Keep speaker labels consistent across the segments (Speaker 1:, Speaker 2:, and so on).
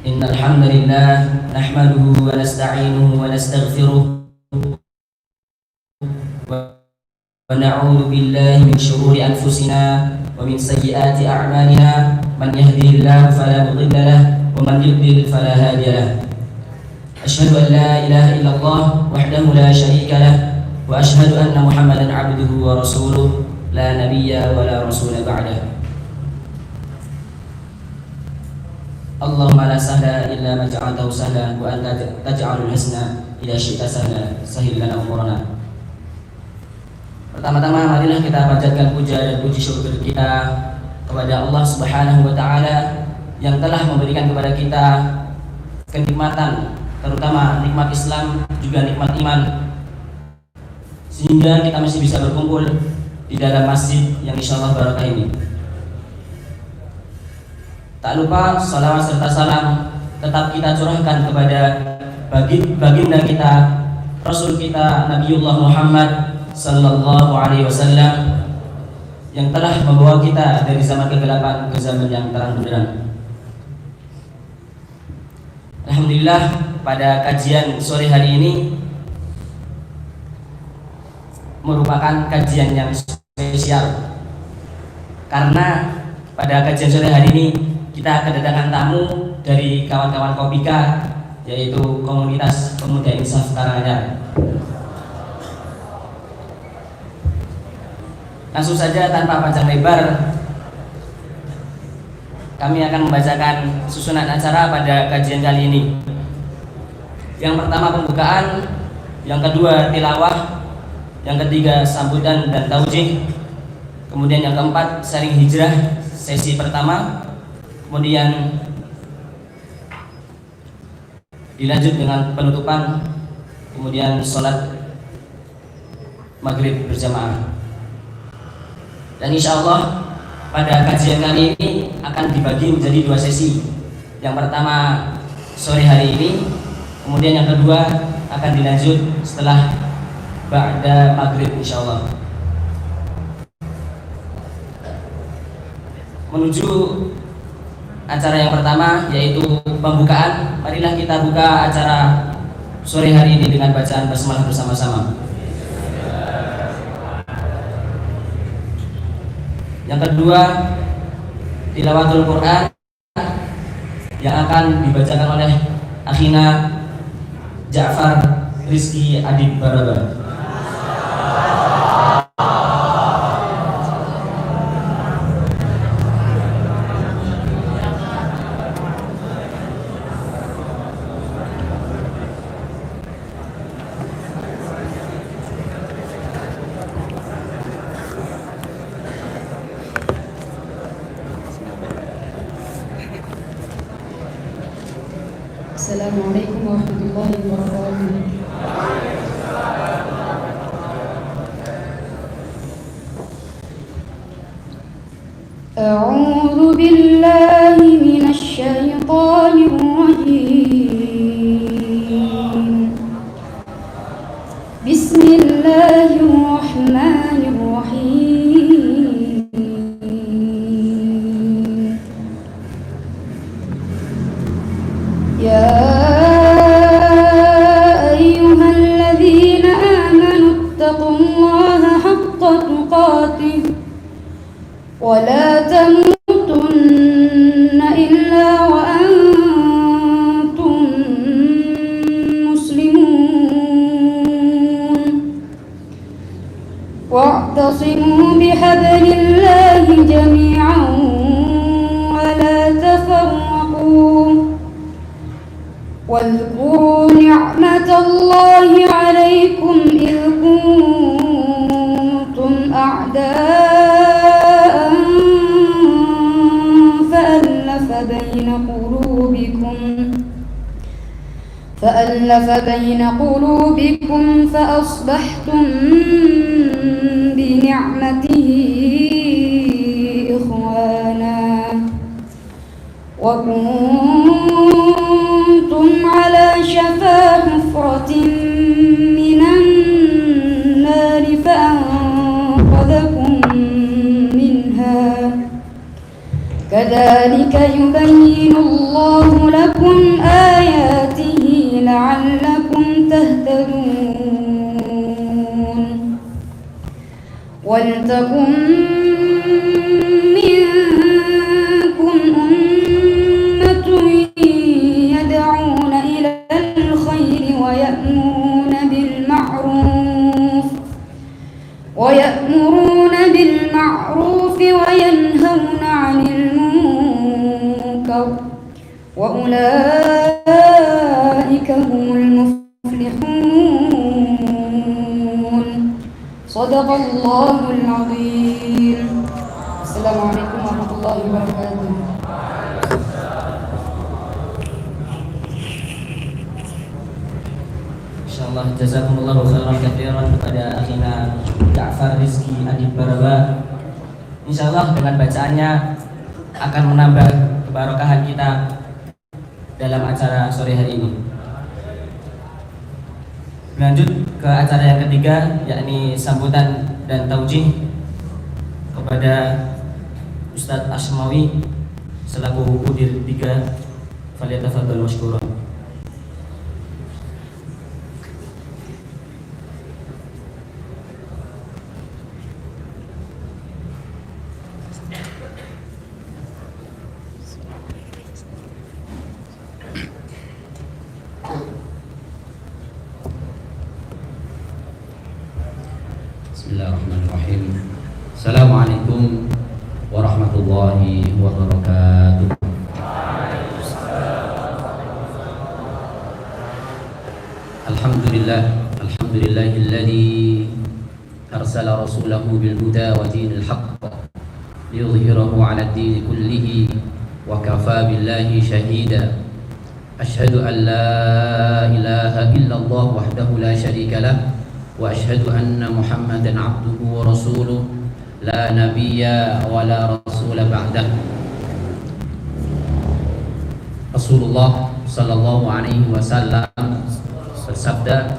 Speaker 1: Innal hamdalillah nahmaduhu wa nasta'inuhu wa nastaghfiruh wa na'udzu billahi min shururi anfusina wa min sayyiati a'malina man yahdihillahu fala mudilla lahu wa man yudlil fala hadiya lahu. Asyhadu an la ilaha illallah wahdahu la syarika lahu wa asyhadu anna Muhammadan 'abduhu wa rasuluh la nabiyya wa la rasula ba'dahu. Allahumma la sahla illa ma ja'altahu sahla wa anta taj'alul hasna idza syi'ta sahla sahil lana umurana. Pertama-tama marilah kita panjatkan puja dan puji syukur kita kepada Allah Subhanahu wa taala yang telah memberikan kepada kita kenikmatan, terutama nikmat Islam juga nikmat iman, sehingga kita masih bisa berkumpul di dalam masjid yang insyaallah barakah ini. Tak lupa salawat serta salam tetap kita curahkan kepada baginda kita, Rasul kita Nabiullah Muhammad sallallahu alaihi wasallam yang telah membawa kita dari zaman kegelapan ke zaman yang terang benderang. Alhamdulillah, pada kajian sore hari ini merupakan kajian yang spesial karena pada kajian sore hari ini kita kedatangan tamu dari kawan-kawan Kopika, yaitu komunitas pemuda insaf Karanganyar. Langsung saja tanpa panjang lebar, kami akan membacakan susunan acara pada kajian kali ini. Yang pertama pembukaan, yang kedua tilawah, yang ketiga sambutan dan taujih, kemudian yang keempat sharing hijrah sesi pertama, kemudian dilanjut dengan penutupan, kemudian sholat maghrib berjamaah. Dan insya Allah pada kajian kali ini akan dibagi menjadi dua sesi. Yang pertama sore hari ini, kemudian yang kedua akan dilanjut setelah ba'da maghrib insya Allah. Menuju acara yang pertama yaitu pembukaan, marilah kita buka acara sore hari ini dengan bacaan basmalah bersama-sama. Yang kedua tilawatul Quran yang akan dibacakan oleh akhina Ja'far Rizky Adib Baraba.
Speaker 2: Assalamualaikum warahmatullahi wabarakatuh. A'udzu billahi minasy syaithanir rajim. Bismillahirrahmanirrahim. Ya ولا تموتن إلا وأنتم مسلمون واعتصموا بحبل الله جميعا ولا تفرقوا واذكروا نعمة الله عليكم إذ كنتم أعداء فألف بين قلوبكم فأصبحتم بنعمته إخوانا وكنتم على شفا حفرة من النار فأنقذكم منها كذلك يبين الله لكم آياته لعلكم تهتدون ولتكن منكم أمة يدعون إلى الخير ويأمرون بالمعروف وينهون عن المنكر وأولئك هم المفلحون. صدق الله العظيم. السلام عليكم ورحمة الله وبركاته.
Speaker 1: Insyaallah jazakumullahu khairan katsiran kepada akhina Ja'far Rizki Adib Baraba. Insyaallah dengan bacaannya akan menambah keberkahan kita dalam acara sore hari ini. Lanjut ke acara yang ketiga, yakni sambutan dan taujih kepada Ustadz Asmawi selaku Udir 3. Falyatafadhal mashkuran.
Speaker 3: Bismillahirrahmanirrahim. Assalamualaikum warahmatullahi wabarakatuh. Alhamdulillahilladzi arsala rasulahu bil huda wa dinil haqq liyudhhirahu 'ala ad-din kullihi wa kafaa billahi shahida. Asyhadu an la ilaha illallah wahdahu la syarika lah wa asyhadu anna Muhammadan 'abduhu wa rasuluh la nabiyya wa la rasula ba'dah. Rasulullah sallallahu alaihi wasallam bersabda,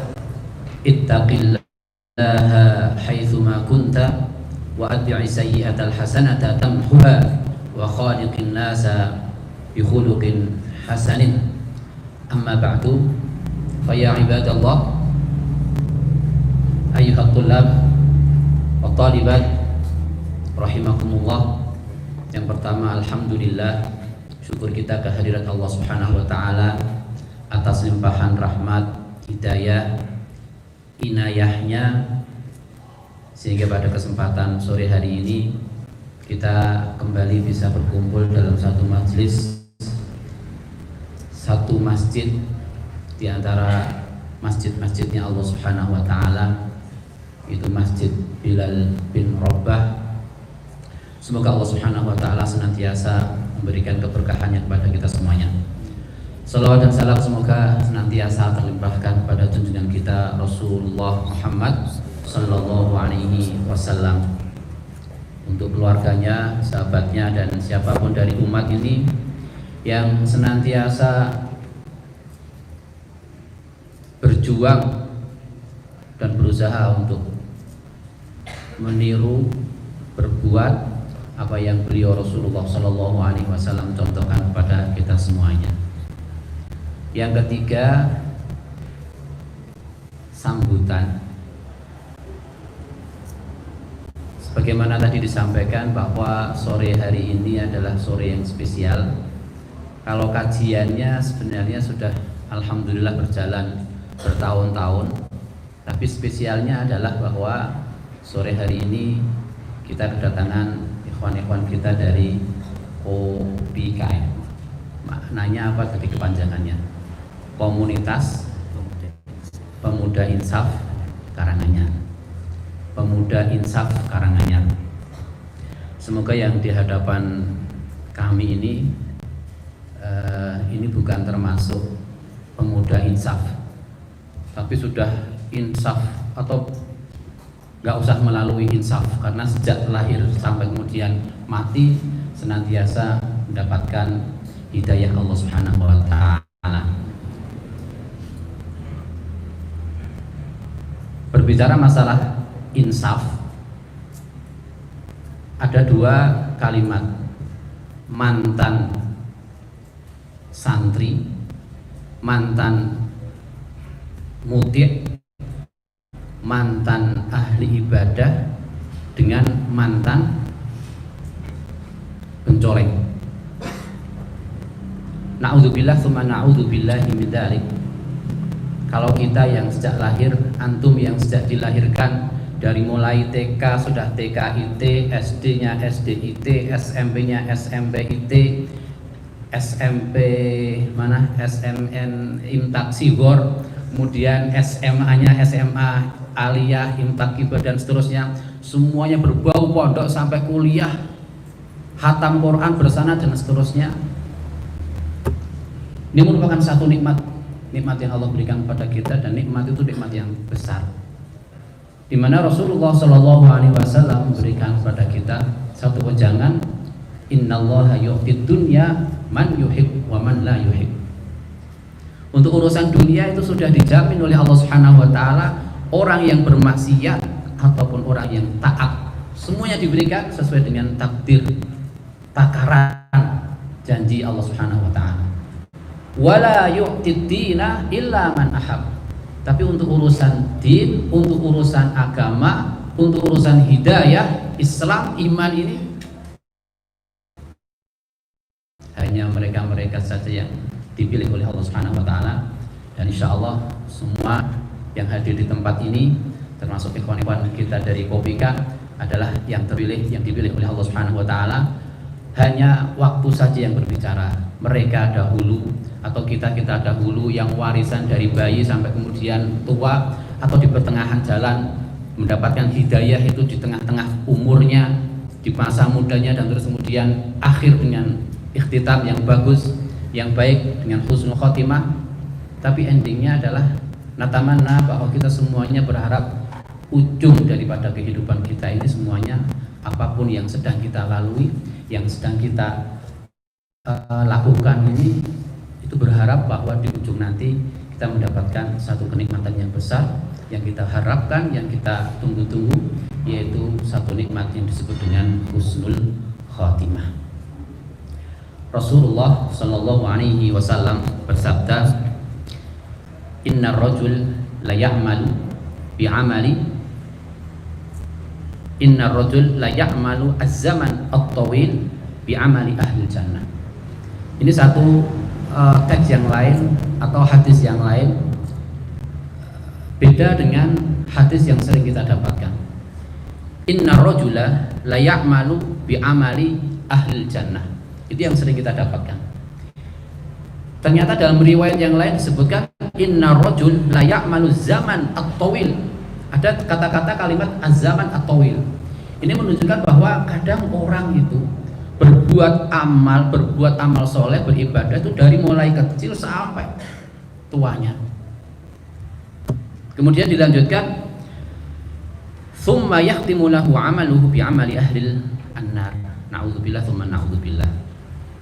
Speaker 3: ittaqillaha haitsu ma kunta wa atbi'i sayyi'atal hasanata tamhuha wa khaliqin nasa bi khuluqin hasanin. Amma ba'du, fa ya ibadallah, ayyuhat tullab wa talibat rahimakumullah. Yang pertama, alhamdulillah, syukur kita kehadirat Allah Subhanahu wa taala atas limpahan rahmat, hidayah, inayahnya, sehingga pada kesempatan sore hari ini kita kembali bisa berkumpul dalam satu majlis, satu masjid di antara masjid-masjidnya Allah Subhanahu wa taala, itu Masjid Bilal bin Rabah. Semoga Allah Subhanahu wa taala senantiasa memberikan keberkahannya kepada kita semuanya. Salawat dan salam semoga senantiasa terlimpahkan pada junjungan kita Rasulullah Muhammad sallallahu alaihi wasallam, untuk keluarganya, sahabatnya, dan siapapun dari umat ini yang senantiasa berjuang dan berusaha untuk meniru, berbuat apa yang beliau Rasulullah sallallahu alaihi wasallam contohkan kepada kita semuanya. Yang ketiga, sambutan. Sebagaimana tadi disampaikan bahwa sore hari ini adalah sore yang spesial. Kalau kajiannya sebenarnya sudah alhamdulillah berjalan bertahun-tahun, tapi spesialnya adalah bahwa sore hari ini kita kedatangan ikhwan-ikhwan kita dari OPKM. Maknanya apa tadi kepanjangannya? Komunitas Pemuda Insaf Karanganyar. Pemuda Insaf Karanganyar. Semoga yang di hadapan kami ini bukan termasuk pemuda insaf, tapi sudah insaf atau nggak usah melalui insaf, karena sejak lahir sampai kemudian mati senantiasa mendapatkan hidayah Allah Subhanahu wa taala. Berbicara masalah insaf, ada dua kalimat mantan santri, mantan muti', mantan ahli ibadah dengan mantan pencoleng. Na'udzubillah tsumma na'udzubillahi min dzalik. Kalau kita yang sejak lahir, antum yang sejak dilahirkan dari mulai TK sudah TKIT, SD-nya SDIT, SMP-nya SMPIT, SMP mana SMN Imtak Sigor, kemudian SMA-nya SMA Aliyah Imtak Kibar dan seterusnya, semuanya berbau pondok sampai kuliah, khatam Quran bersana dan seterusnya. Ini merupakan satu nikmat yang Allah berikan kepada kita, dan nikmat itu nikmat yang besar, di mana Rasulullah Shallallahu Alaihi Wasallam memberikan kepada kita satu wejangan, Innallaha yu'tid dunya man yuhib wa man la yuhib. Untuk urusan dunia itu sudah dijamin oleh Allah Subhanahu Wa Taala, orang yang bermaksiat ataupun orang yang taat, semuanya diberikan sesuai dengan takdir, takaran janji Allah Subhanahu Wa Taala. Wala yu'tid dina illa man ahab. Tapi untuk urusan din, untuk urusan agama, untuk urusan hidayah, Islam, iman ini hanya mereka-mereka saja yang dipilih oleh Allah Subhanahu Wa Taala. Dan insya Allah semua yang hadir di tempat ini, termasuk ikhwan-ikhwan kita dari Kopika, adalah yang terpilih, yang dipilih oleh Allah Subhanahu Wa Taala. Hanya waktu saja yang berbicara. Mereka dahulu atau kita dahulu yang warisan dari bayi sampai kemudian tua atau di pertengahan jalan mendapatkan hidayah itu di tengah-tengah umurnya, di masa mudanya, dan terus kemudian akhir dengan ikhtitam yang bagus, yang baik, dengan husnul khotimah. Tapi endingnya adalah natamanna, bahwa kita semuanya berharap ujung daripada kehidupan kita ini semuanya, apapun yang sedang kita lalui, yang sedang kita lakukan ini, itu berharap bahwa di ujung nanti kita mendapatkan satu kenikmatan yang besar, yang kita harapkan, yang kita tunggu-tunggu, yaitu satu nikmat yang disebut dengan husnul khatimah. Rasulullah Shallallahu Alaihi Wasallam bersabda, Innar rajul la ya'malu bi'amali Innar rajul la ya'malu az-zaman at-tawil bi'amali ahli jannah. Ini satu teks yang lain atau hadis yang lain, beda dengan hadis yang sering kita dapatkan. Innar rajula la ya'malu bi'amali ahli jannah. Itu yang sering kita dapatkan. Ternyata dalam riwayat yang lain disebutkan innar rajul la ya'malu zaman at-tawil. Ada kata-kata kalimat az-zaman at-tawil. Ini menunjukkan bahwa kadang orang itu berbuat amal soleh, beribadah itu dari mulai kecil sampai tuanya. Kemudian dilanjutkan, summa yakhtimu lahu amaluhu bi amali ahlil annar. Na'udzubillah tsumma na'udzubillah.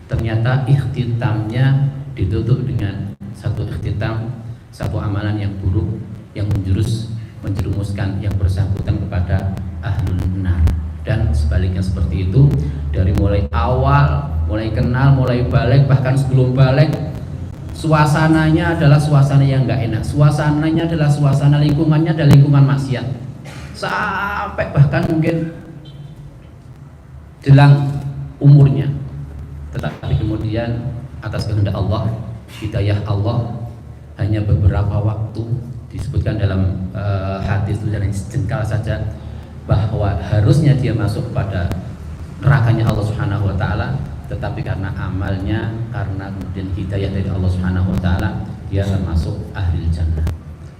Speaker 3: Ternyata ikhtitamnya ditutup dengan satu ikhtitam, satu amalan yang buruk yang menjerumuskan yang bersangkutan kepada ahlul nar. Dan sebaliknya seperti itu, dari mulai awal, mulai kenal, mulai balik, bahkan sebelum balik, suasananya adalah suasana yang gak enak, suasananya adalah suasana lingkungannya adalah lingkungan maksiat, sampai bahkan mungkin jelang umurnya. Tetapi kemudian atas kehendak Allah, hidayah Allah, hanya beberapa waktu, disebutkan dalam hadis tulisan sejengkal saja, bahwa harusnya dia masuk pada nerakanya Allah Subhanahu Wa Taala, tetapi karena amalnya, karena kemudian hidayah dari Allah Subhanahu Wa Taala, dia termasuk ahli jannah.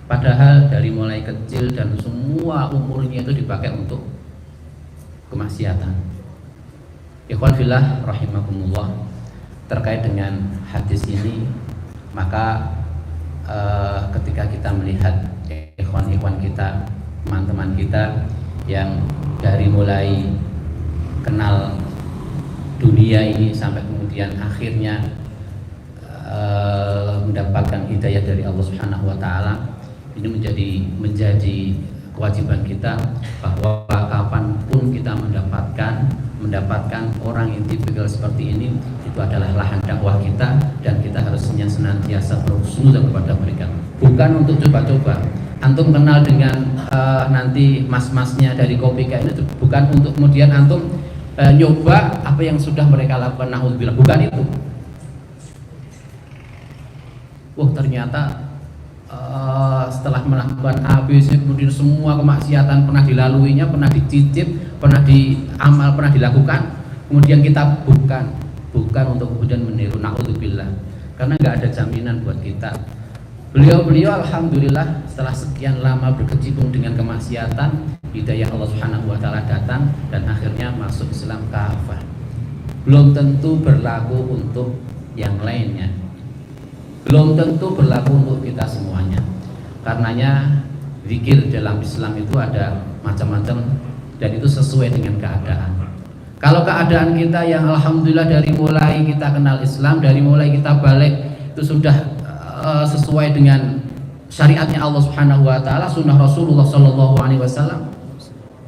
Speaker 3: Padahal dari mulai kecil dan semua umurnya itu dipakai untuk kemaksiatan. Ikhwan fillah rahimakumullah, terkait dengan hadis ini, maka ketika kita melihat ikhwan-ikhwan kita, teman-teman kita yang dari mulai kenal dunia ini sampai kemudian akhirnya mendapatkan hidayah dari Allah Subhanahu Wa Taala, ini menjadi kewajiban kita bahwa kapanpun kita mendapatkan mendapatkan orang yang tipikal seperti ini, itu adalah lahan dakwah kita, dan kita harus senantiasa berhusnuzon kepada mereka. Bukan untuk coba-coba. Antum kenal dengan nanti mas-masnya dari Kopika ini, bukan untuk kemudian antum nyoba apa yang sudah mereka lakukan, naudzubillah, bukan itu. Ternyata setelah melakukan ABC, kemudian semua kemaksiatan pernah dilaluinya, pernah dicicip, pernah diamal, pernah dilakukan, kemudian kita bukan untuk kemudian meniru, naudzubillah, karena nggak ada jaminan buat kita. Beliau alhamdulillah setelah sekian lama berkecimpung dengan kemaksiatan, hidayah Allah Subhanahu wa taala datang dan akhirnya masuk Islam kafah. Belum tentu berlaku untuk yang lainnya. Belum tentu berlaku untuk kita semuanya. Karenanya zikir dalam Islam itu ada macam-macam dan itu sesuai dengan keadaan. Kalau keadaan kita yang alhamdulillah dari mulai kita kenal Islam, dari mulai kita balik itu sudah sesuai dengan syariatnya Allah Subhanahu wa taala, sunnah Rasulullah sallallahu alaihi wasallam,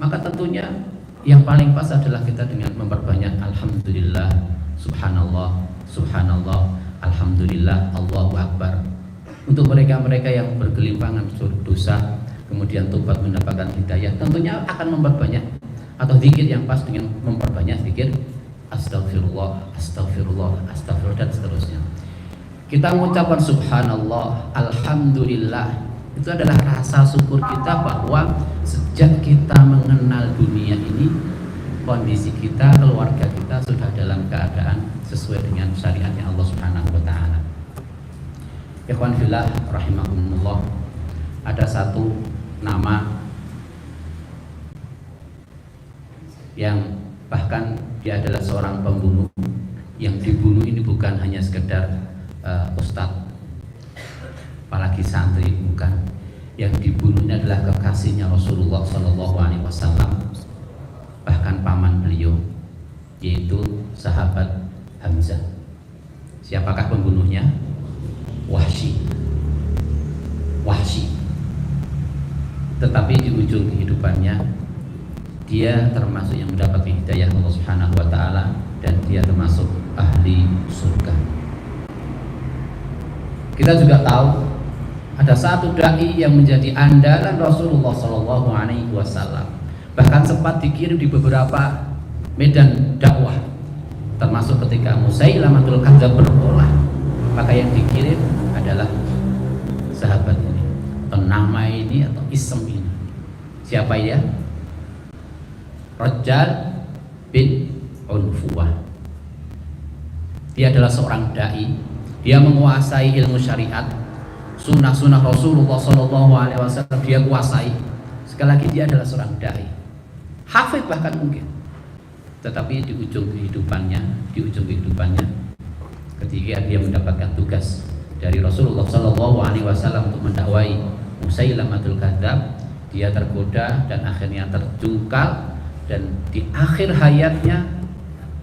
Speaker 3: maka tentunya yang paling pas adalah kita dengan memperbanyak alhamdulillah, subhanallah, subhanallah, alhamdulillah, Allahu akbar. Untuk mereka-mereka yang bergelimpangan dosa kemudian tobat mendapatkan hidayah, tentunya akan memperbanyak atau zikir yang pas dengan memperbanyak zikir astagfirullah, astagfirullah, astagfirullah dan seterusnya. Kita mengucapkan subhanallah, alhamdulillah, itu adalah rasa syukur kita bahwa sejak kita mengenal dunia ini, kondisi kita, keluarga kita sudah dalam keadaan sesuai dengan syariatnya Allah Subhanahu wa taala. Ikhwan fillah rahimakumullah, ada satu nama yang bahkan dia adalah seorang pembunuh. Yang dibunuh ini bukan hanya sekedar ustadz, apalagi santri, bukan. Yang dibunuhnya adalah kekasihnya Rasulullah Sallallahu Alaihi Wasallam, bahkan paman beliau, yaitu sahabat Hamzah. Siapakah pembunuhnya? Wahsy. Tetapi di ujung kehidupannya dia termasuk yang mendapat hidayah Allah Subhanahu wa taala dan dia termasuk ahli surga. Kita juga tahu ada satu dai yang menjadi andalan Rasulullah Sallallahu Alaihi Wasallam, bahkan sempat dikirim di beberapa medan dakwah, termasuk ketika Musailamatul Kadzdzab berolah, maka yang dikirim adalah sahabat ini, atau nama ini, atau ism ini. Siapa ya? Rajal bin Unfuwah. Dia adalah seorang dai. Dia menguasai ilmu syariat, sunnah-sunnah Rasulullah SAW dia kuasai. Sekali lagi dia adalah seorang dai, hafid bahkan mungkin. Tetapi di ujung kehidupannya, ketika dia mendapatkan tugas dari Rasulullah SAW untuk mendakwai Musailamatul Kadzdzab, dia tergoda dan akhirnya terjungkal, dan di akhir hayatnya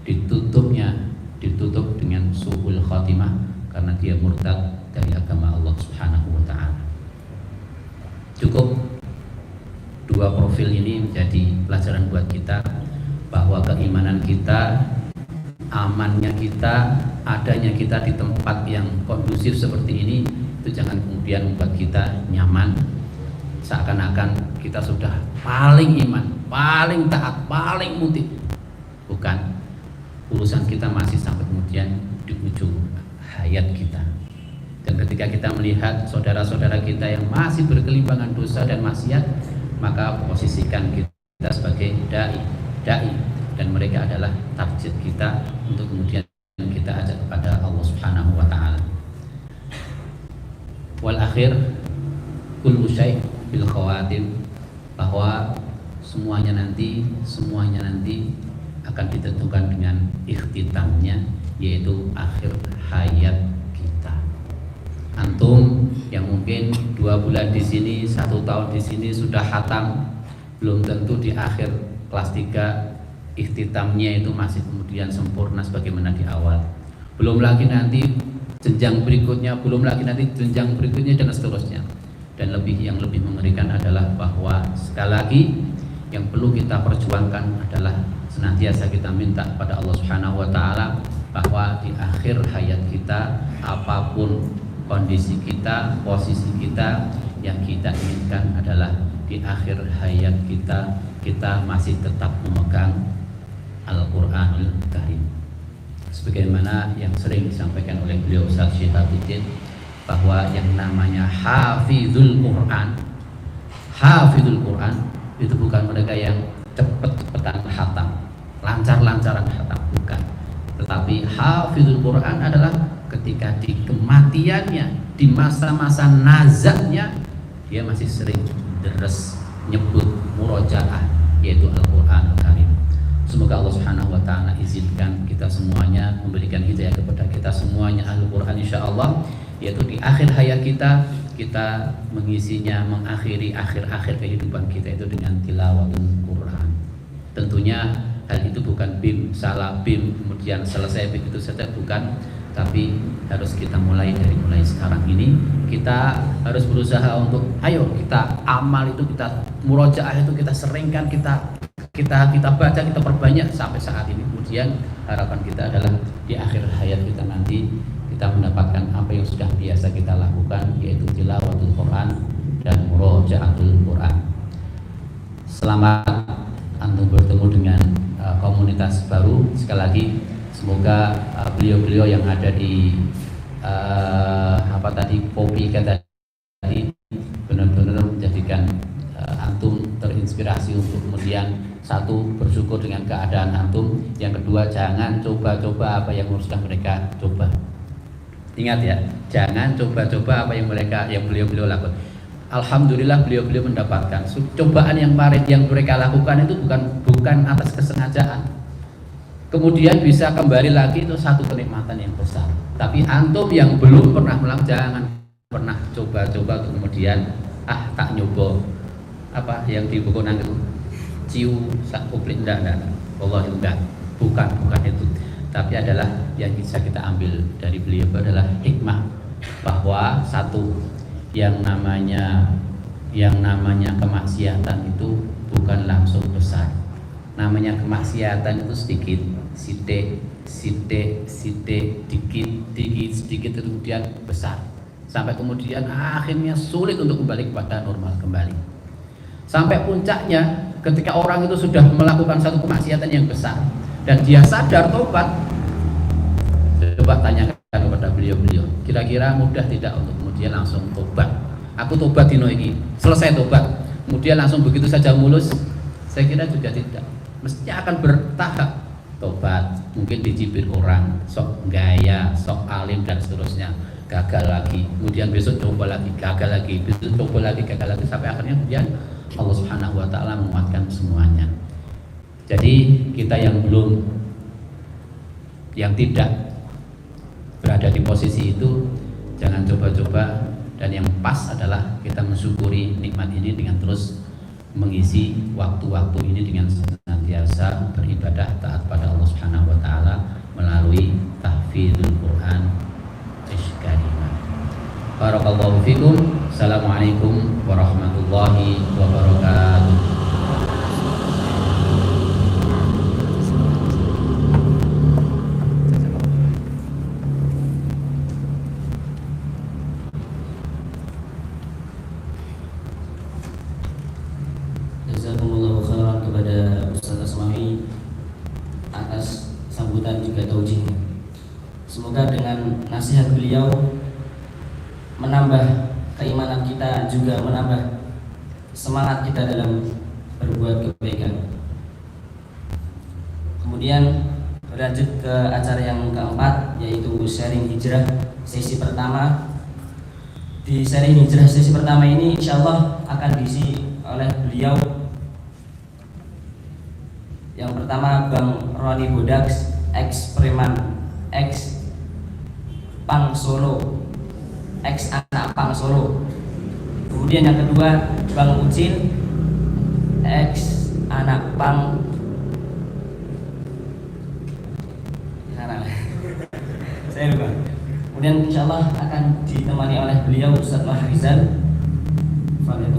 Speaker 3: ditutup dengan su'ul khatimah karena dia murtad dari agama Allah Subhanahu wa taala. Cukup dua profil ini menjadi pelajaran buat kita bahwa keimanan kita, amannya kita, adanya kita di tempat yang kondusif seperti ini itu jangan kemudian membuat kita nyaman seakan-akan kita sudah paling iman, paling taat, paling muti. Bukan. Urusan kita masih sampai kemudian di ujung hayat kita. Dan ketika kita melihat saudara-saudara kita yang masih berkelimpangan dosa dan maksiat, maka posisikan kita sebagai dai, dan mereka adalah target kita untuk kemudian kita ajak kepada Allah Subhanahu wa taala. Wal akhir kullu syai' bil khawatim, bahwa semuanya nanti akan ditentukan dengan ikhtitamnya, yaitu akhir hayat kita. Antum yang mungkin 2 bulan di sini, 1 tahun di sini sudah khatam, belum tentu di akhir kelas 3 ikhtitamnya itu masih kemudian sempurna sebagaimana di awal. Belum lagi nanti jenjang berikutnya, dan seterusnya. Dan yang lebih mengerikan adalah bahwa sekali lagi yang perlu kita perjuangkan adalah senantiasa kita minta pada Allah Subhanahu wa taala bahwa di akhir hayat kita, apapun kondisi kita, posisi kita, yang kita inginkan adalah di akhir hayat kita masih tetap memegang Al-Qur'anul Karim. Sebagaimana yang sering disampaikan oleh beliau Ustaz Syihabuddin, bahwa yang namanya hafizul Quran itu bukan mereka yang cepet-cepetan khatam, lancar-lancaran khatam, bukan. Tetapi hafizul Quran adalah ketika di kematiannya, di masa-masa nazaknya, dia masih sering deres nyebut murojaah, yaitu Al-Qur'anul Karim. Semoga Allah Subhanahu wa taala izinkan kita semuanya, memberikan hidayah kepada kita semuanya Al-Qur'an insyaallah, yaitu di akhir hayat kita mengisinya, mengakhiri akhir-akhir kehidupan kita itu dengan tilawatul Quran. Tentunya hal itu bukan salah bim kemudian selesai begitu saja, bukan, tapi harus kita mulai sekarang ini. Kita harus berusaha untuk ayo kita amal itu, kita murojaah itu kita seringkan, kita baca, kita perbanyak sampai saat ini. Kemudian harapan kita adalah di akhir hayat kita nanti kita mendapatkan apa yang sudah biasa kita lakukan, yaitu tilawatul Quran dan murojaatul Quran. Selamat antum bertemu dengan komunitas baru. Sekali lagi semoga beliau-beliau yang ada di Popika tadi benar-benar menjadikan antum terinspirasi untuk kemudian satu, bersyukur dengan keadaan antum, yang kedua, jangan coba-coba apa yang sudah mereka coba. Ingat ya, jangan coba-coba apa yang beliau-beliau lakukan. Alhamdulillah beliau-beliau mendapatkan cobaan yang pahit yang mereka lakukan itu bukan atas kesengajaan. Kemudian bisa kembali lagi, itu satu kenikmatan yang besar. Tapi antum yang belum pernah melakukan, jangan pernah coba-coba kemudian tak nyoba apa yang di buku nang itu ciu sak kuplit, enggak. Allah enggak, bukan itu. Tapi adalah yang bisa kita ambil dari beliau adalah hikmah, bahwa satu, yang namanya kemaksiatan itu bukan langsung besar. Namanya kemaksiatan itu sedikit, dikit kemudian besar, sampai kemudian akhirnya sulit untuk kembali kepada normal kembali. Sampai puncaknya ketika orang itu sudah melakukan satu kemaksiatan yang besar dan dia sadar tobat, coba tanyakan kepada beliau-beliau, kira-kira mudah tidak untuk kemudian langsung tobat? Aku tobat dino ini, selesai tobat, kemudian langsung begitu saja mulus? Saya kira juga tidak. Mestinya akan bertahap tobat, mungkin dicibir orang, sok gaya, sok alim dan seterusnya, gagal lagi, kemudian besok coba lagi, gagal lagi, besok coba lagi, gagal lagi, sampai akhirnya kemudian Allah Subhanahu wa taala menguatkan semuanya. Jadi kita yang tidak berada di posisi itu, jangan coba-coba, dan yang pas adalah kita mensyukuri nikmat ini dengan terus mengisi waktu-waktu ini dengan senantiasa beribadah taat pada Allah Subhanahu wa taala melalui tahfidzul Quran karimah. Barakallahu fikum. Assalamualaikum warahmatullahi wabarakatuh.
Speaker 1: Jazakumullahu khairan kepada Ustaz Asmawi atas sambutan juga taujih. Semoga dengan nasihat beliau menambah keimanan kita, juga menambah semangat kita dalam berbuat kebaikan. Kemudian berlanjut ke acara yang keempat, yaitu sharing hijrah sesi pertama. Di sharing hijrah sesi pertama ini insyaallah akan diisi oleh beliau. Yang pertama Bang Roni Bodaks, ex preman, ex Pang Solo, ex anak Pang Solo. Kemudian yang kedua Bang Ucil, ex anak Pang saya lupa. Kemudian insyaallah akan ditemani oleh beliau Ustaz Mahrizal. Fadhil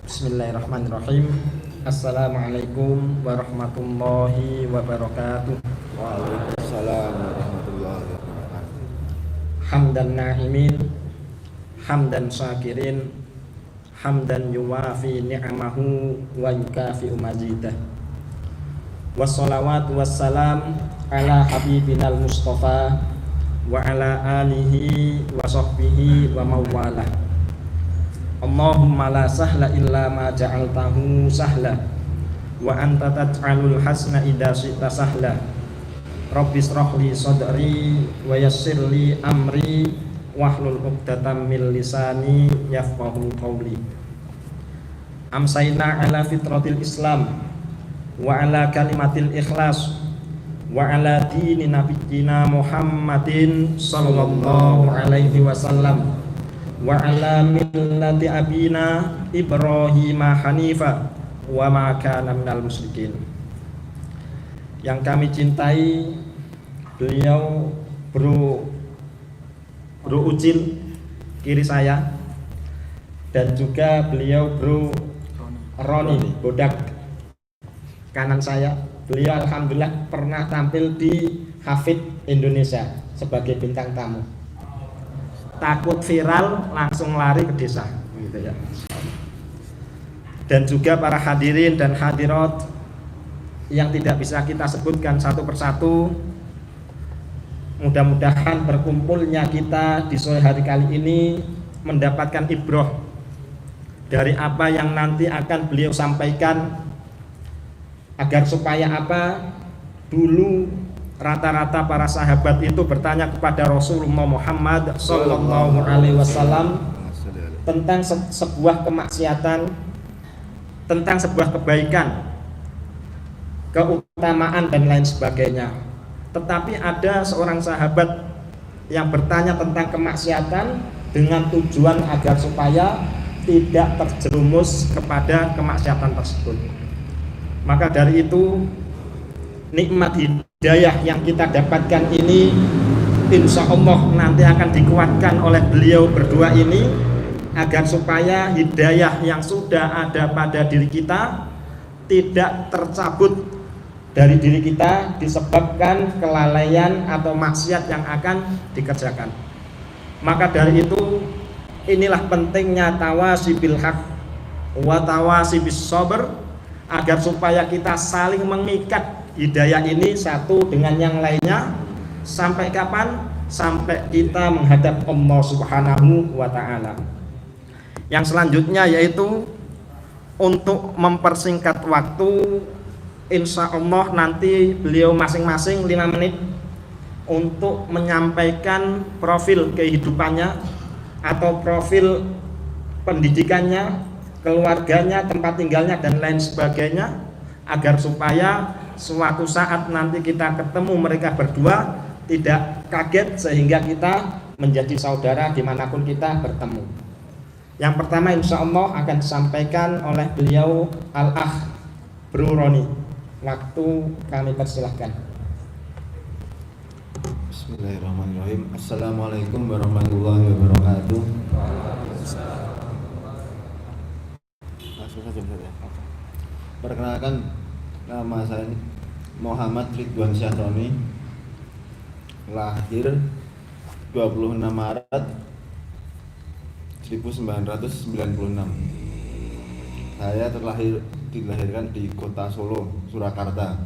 Speaker 4: Bismillahirrahmanirrahim. Assalamualaikum warahmatullahi wabarakatuh.
Speaker 5: Waalaikumsalam warahmatullahi wabarakatuh.
Speaker 4: Hamdan na'imin, hamdan syakirin, hamdan yuwafi ni'amahu wa yukafi'u majidah. Wassalawatu wassalam ala habibinal mustafa wa ala alihi wa sahbihi wa mawalah. Allahumma la sahla illa ma ja'altahu sahla wa anta taj'alul hasna idza syi'ta sahla. Rabbi shrahli sadri wa yassirli amri wahlul 'uqdatam min lisani yafqahu qawli. Amsayna ala fitratil Islam wa ala kalimatil ikhlas wa ala dini nabiyyina Muhammadin sallallahu alaihi wasallam wa ala millati abina Ibrahim hanifa wa ma kana minal musyrikin. Yang kami cintai beliau Bro Ucil kiri saya, dan juga beliau Bro Roni Bodak kanan saya. Beliau alhamdulillah pernah tampil di Hafid Indonesia sebagai bintang tamu. Takut viral langsung lari ke desa gitu ya. Dan juga para hadirin dan hadirat yang tidak bisa kita sebutkan satu persatu. Mudah-mudahan berkumpulnya kita di sore hari kali ini mendapatkan ibrah dari apa yang nanti akan beliau sampaikan, agar supaya apa? Dulu rata-rata para sahabat itu bertanya kepada Rasulullah Muhammad sallallahu alaihi wasallam tentang sebuah kemaksiatan, tentang sebuah kebaikan, keutamaan dan lain sebagainya. Tetapi ada seorang sahabat yang bertanya tentang kemaksiatan dengan tujuan agar supaya tidak terjerumus kepada kemaksiatan tersebut. Maka dari itu nikmat hidayah yang kita dapatkan ini insya Allah nanti akan dikuatkan oleh beliau berdua ini, agar supaya hidayah yang sudah ada pada diri kita tidak tercabut dari diri kita disebabkan kelalaian atau maksiat yang akan dikerjakan. Maka dari itu inilah pentingnya tawasi bil haq wa tawasi bis sabr, agar supaya kita saling mengikat hidayah ini satu dengan yang lainnya. Sampai kapan? Sampai kita menghadap Allah Subhanahu wa ta'ala. Yang selanjutnya yaitu untuk mempersingkat waktu, insya Allah nanti beliau masing-masing 5 menit untuk menyampaikan profil kehidupannya atau profil pendidikannya, keluarganya, tempat tinggalnya dan lain sebagainya, agar supaya suatu saat nanti kita ketemu mereka berdua tidak kaget sehingga kita menjadi saudara dimanapun kita bertemu. Yang pertama insya Allah akan disampaikan oleh beliau Al-Akh Bro Roni. Waktu kami persilahkan.
Speaker 5: Bismillahirrahmanirrahim. Assalamualaikum warahmatullahi wabarakatuh. Langsung saja. Perkenalkan, nama saya Muhammad Ridwan Syahroni, lahir 26 Maret 1996. Saya dilahirkan di kota Solo, Surakarta.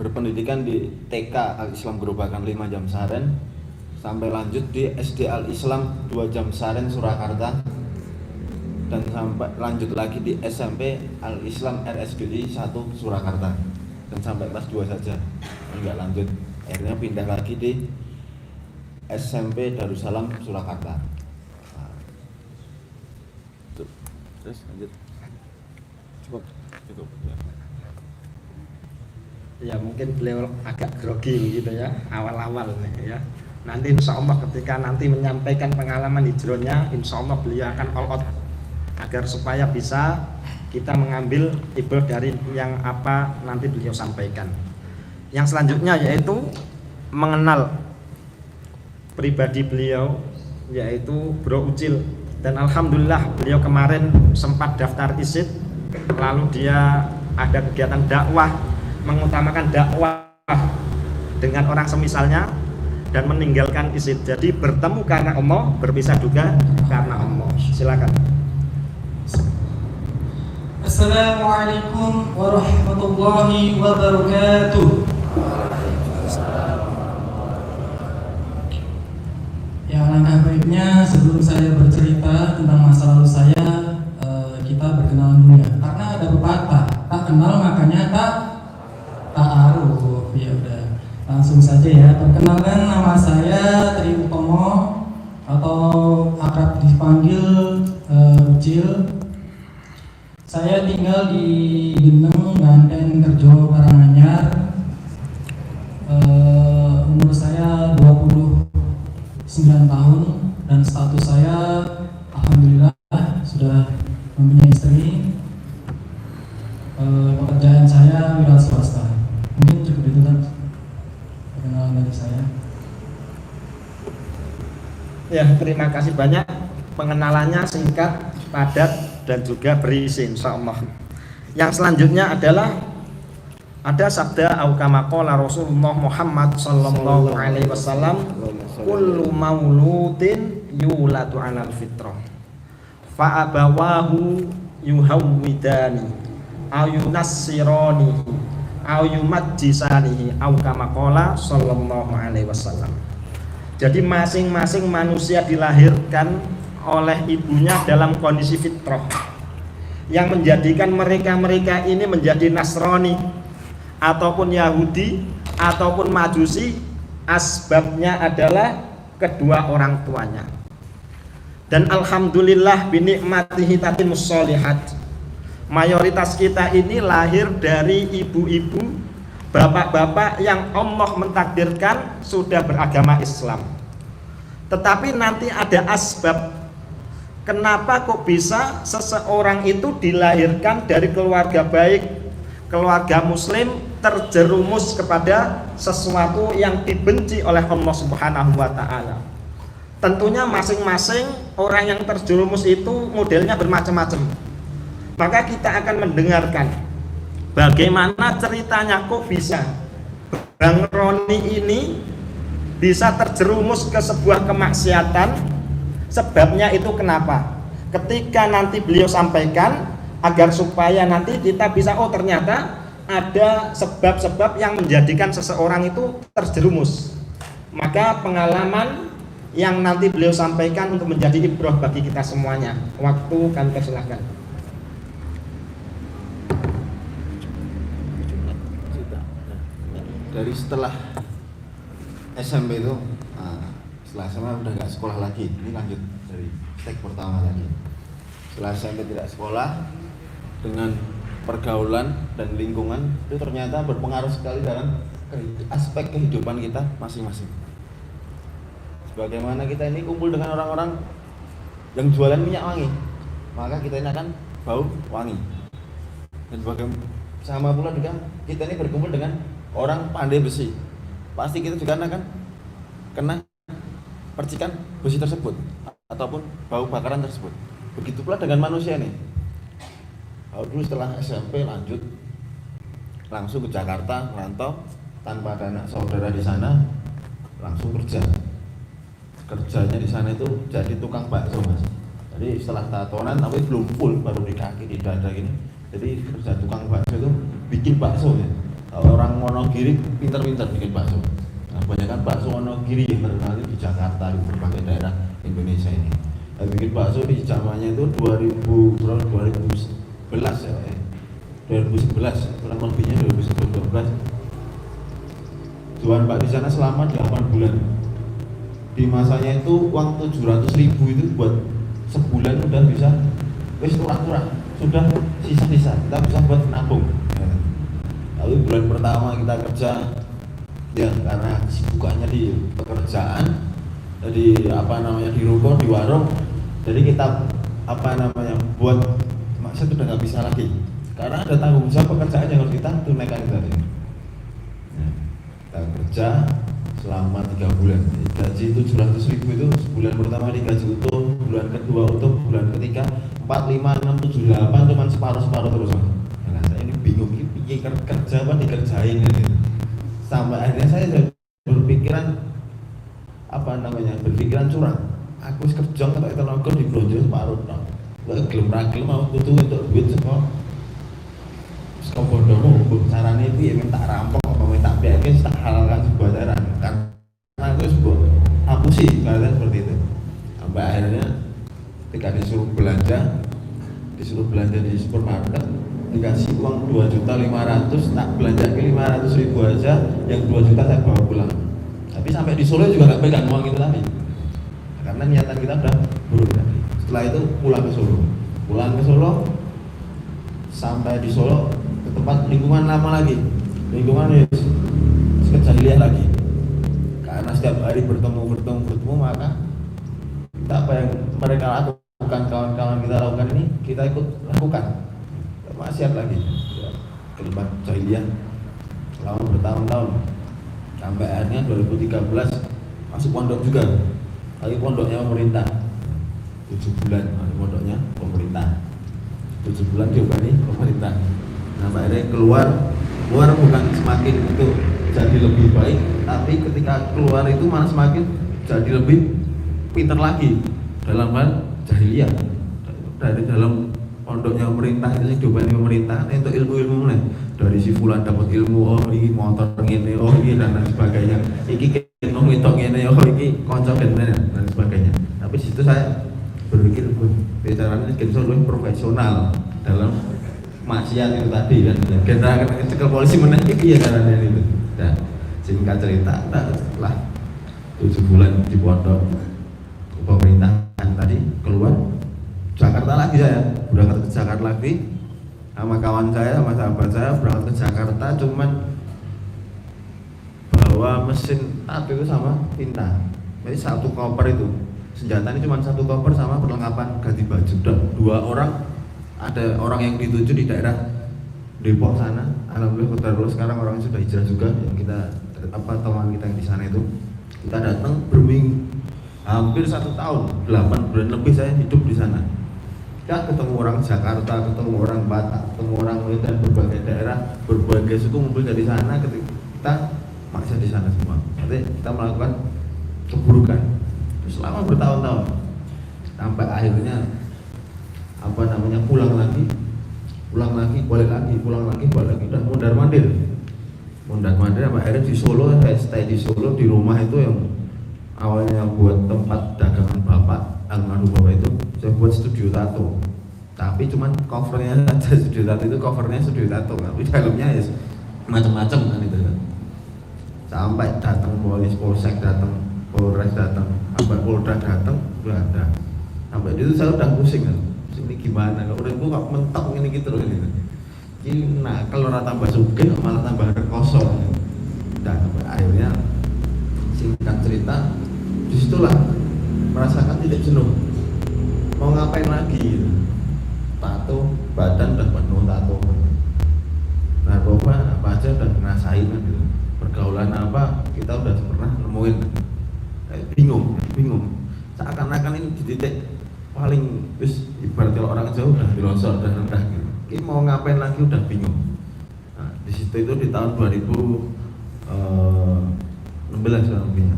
Speaker 5: Berpendidikan di TK Al-Islam Gerobakan 5 Jamsaren, sampai lanjut di SD Al-Islam 2 Jamsaren Surakarta, dan sampai lanjut lagi di SMP Al-Islam RSGI 1 Surakarta, dan sampai kelas 2 saja, enggak lanjut. Akhirnya pindah lagi di SMP Darussalam Surakarta. Terus lanjut. Cukup.
Speaker 4: Ya mungkin beliau agak grogi gitu ya awal-awal nih ya. Nanti insya Allah ketika nanti menyampaikan pengalaman hijrahnya, insya Allah beliau akan all out agar supaya bisa kita mengambil ibrah dari yang apa nanti beliau sampaikan. Yang selanjutnya yaitu mengenal pribadi beliau, yaitu Bro Ucil Dan alhamdulillah beliau kemarin sempat daftar ISID, lalu dia ada kegiatan dakwah, mengutamakan dakwah dengan orang semisalnya dan meninggalkan ISID. Jadi bertemu karena Allah, berpisah juga karena Allah. Silakan.
Speaker 6: Assalamualaikum warahmatullahi wabarakatuh. Ya, langkah baiknya sebelum saya bercerita tentang masa lalu saya, kita berkenalan dulu ya. Karena ada pepatah, tak kenal makanya tak ta'aruf. Ya udah, langsung saja ya. Perkenalkan, nama saya Tri Utomo atau akrab dipanggil Ucil. Saya tinggal di Geneng, Banten, Kerjo, Karanganyar. Umur saya 29 tahun dan status saya alhamdulillah sudah mempunyai istri. Pekerjaan saya wira swasta. Mungkin cukup itu kan perkenalan dari saya.
Speaker 4: Ya, terima kasih banyak. Pengenalannya singkat, padat, dan juga berisi insyaallah. Yang selanjutnya adalah ada sabda au kama qala Rasulullah Muhammad sallallahu alaihi wasallam, kullu mauludin yuladu 'alal fitrah fa abawahu yuhawwidani aw yunassirani aw yumajjisanihi au kama qala sallallahu alaihi wasallam. Jadi masing-masing manusia dilahirkan oleh ibunya dalam kondisi fitrah yang menjadikan mereka ini menjadi Nasrani ataupun Yahudi ataupun Majusi. Asbabnya adalah kedua orang tuanya. Dan alhamdulillah binikmatihi tatimmus sholihat, mayoritas kita ini lahir dari ibu-ibu, bapak-bapak yang Allah mentakdirkan sudah beragama Islam. Tetapi nanti ada asbab, kenapa kok bisa seseorang itu dilahirkan dari keluarga baik, keluarga muslim, terjerumus kepada sesuatu yang dibenci oleh Allah Subhanahu wa ta'ala. Tentunya masing-masing orang yang terjerumus itu modelnya bermacam-macam. Maka kita akan mendengarkan bagaimana ceritanya kok bisa Bang Roni ini bisa terjerumus ke sebuah kemaksiatan. Sebabnya itu kenapa? Ketika nanti beliau sampaikan, agar supaya nanti kita bisa, oh ternyata ada sebab-sebab yang menjadikan seseorang itu terjerumus. Maka pengalaman yang nanti beliau sampaikan untuk menjadi ibrah bagi kita semuanya. Waktu kami persilahkan.
Speaker 5: Dari setelah SMP itu, setelah SMA udah gak sekolah lagi. Ini lanjut dari step pertama lagi. Setelah SMP tidak sekolah, dengan pergaulan dan lingkungan itu ternyata berpengaruh sekali dalam aspek kehidupan kita masing-masing. Sebagaimana kita ini kumpul dengan orang-orang yang jualan minyak wangi, maka kita ini akan bau wangi. Dan sama pula juga kita ini berkumpul dengan orang pandai besi, pasti kita juga akan kena percikan besi tersebut ataupun bau bakaran tersebut. Begitu pula dengan manusia nih. Dulu setelah SMP lanjut langsung ke Jakarta, merantau tanpa ada anak saudara di sana, langsung kerja. Kerjanya di sana itu jadi tukang bakso, Mas. Jadi setelah tatonan tapi belum full, baru di kaki, di dada gini. Jadi kerja tukang bakso itu bikin bakso ya. Orang Wonogiri pinter-pinter bikin bakso. Nah, kebanyakan bakso Wonogiri yang terkenal di Jakarta, di berbagai daerah Indonesia ini. Nah, bikin bakso di zamannya itu 2011 ya, 2011, kurang lebihnya 2012. Jualan Pak di sana selama 8 bulan. Di masanya itu uang 700.000 itu buat sebulan udah bisa, wis turah-turah, sudah sisa-sisa, kita bisa buat nabung. Lalu bulan pertama kita kerja, ya karena kesibukannya di pekerjaan, di di ruko, di warung, jadi kita buat maksud udah nggak bisa lagi, karena ada tanggung jawab pekerjaan yang harus kita tunaikan tadi. Ya, kita kerja selama 3 bulan, gaji 700.000 itu sebulan pertama digaji utuh, bulan kedua utuh, bulan ketiga 4, 5, 6, 7, 8 cuman separuh terus. Nah, saya ini bingung ini kerja apa dikerjain gitu. Sampai akhirnya saya berpikiran berpikiran curang. Aku kerja ketok tenaga di blonjo separuh tok. Lek gelem mau butuh untuk duit saka bodohmu, carane piye minta rampok apa minta piye tak halalkan sebuah cara. Karena aku sebut hapusi karena seperti itu. Sampai akhirnya ketika disuruh belanja di supermarket, dikasih uang 2.500.000, tak belanja ke 500.000 aja, yang 2 juta saya bawa pulang. Tapi sampai di Solo juga nggak pegang uang itu tadi, karena niatan kita udah buruk tadi. Setelah itu pulang ke Solo, sampai di Solo ke tempat lingkungan lama lagi, lingkungan jahiliyah lagi. Karena setiap hari bertemu, maka kita apa yang mereka lakukan, kawan-kawan kita lakukan ini kita ikut lakukan. Maksiat lagi, kalimat jahiliyah selama bertahun-tahun, sampai akhirnya 2013 masuk pondok juga, lagi pondoknya pemerintah 7 bulan, masuk pondoknya pemerintah 7 bulan diobani pemerintah. Nah, akhirnya keluar bukan semakin itu jadi lebih baik, tapi ketika keluar itu malah semakin jadi lebih pintar lagi dalam hal jahiliyah. Dari dalam pondoknya pemerintah itu diobani pemerintah untuk ilmu mulai dari si fulan dapat ilmu, oh ini motor ngene, oh ini dan lain sebagainya, iki kena ngitung ngene, oh iki kanca bener dan sebagainya. Tapi di situ saya berpikir bicaranya lebih profesional dalam maksiat itu tadi kan. Kita cekel polisi menaik iki ya caranya itu. Dan singkat cerita, setelah 7 bulan di pondok pemerintahan tadi keluar Jakarta lagi, saya berangkat ke Jakarta lagi sama kawan saya, sama sahabat saya berangkat ke Jakarta, cuman bawa mesin tato itu sama tinta. Jadi 1 koper itu senjata ini cuma 1 koper sama perlengkapan ganti baju. Dan 2 orang, ada orang yang dituju di daerah Depok sana. Alhamdulillah terus sekarang orangnya sudah hijrah juga, yang kita teman kita yang di sana itu. Kita datang hampir 1 tahun, 8 bulan lebih saya hidup di sana. Kita ketemu orang Jakarta, ketemu orang Batak, ketemu orang Medan, berbagai daerah, berbagai suku ngumpul dari sana. Ketika kita maksiat di sana semua, artinya kita melakukan keburukan selama bertahun-tahun, sampai akhirnya pulang lagi, balik lagi, udah mondar-mandir. Apa akhirnya di Solo, saya stay di Solo di rumah itu yang awalnya buat tempat dagangan bapak, almarhum bapak itu saya buat studio tato. Tapi cuman covernya saja studio tato itu, covernya studio tato, tapi dalamnya ya macam-macam kan itu kan. Sampai datang polsek, datang Polres, datang Polda, datang udah ada. Sampai itu saya udah pusing kan. Ini gimana? Kalau udah gua mentok ini gitu loh ini. Nah, kalau tambah sugih malah tambah kosong. Dan akhirnya singkat cerita, disitulah merasakan titik jenuh. Mau ngapain lagi gitu. Tato, badan udah penuh tato. Narkoba apa aja udah ngerasain kan gitu. Pergaulan apa kita udah pernah nemuin. Kayak bingung. Seakan-akan ini di titik paling ibarat kalau orang jauh udah dilonsor, udah rendah gitu. Ini mau ngapain lagi udah bingung. Nah, di situ itu di tahun 2016 lebihnya,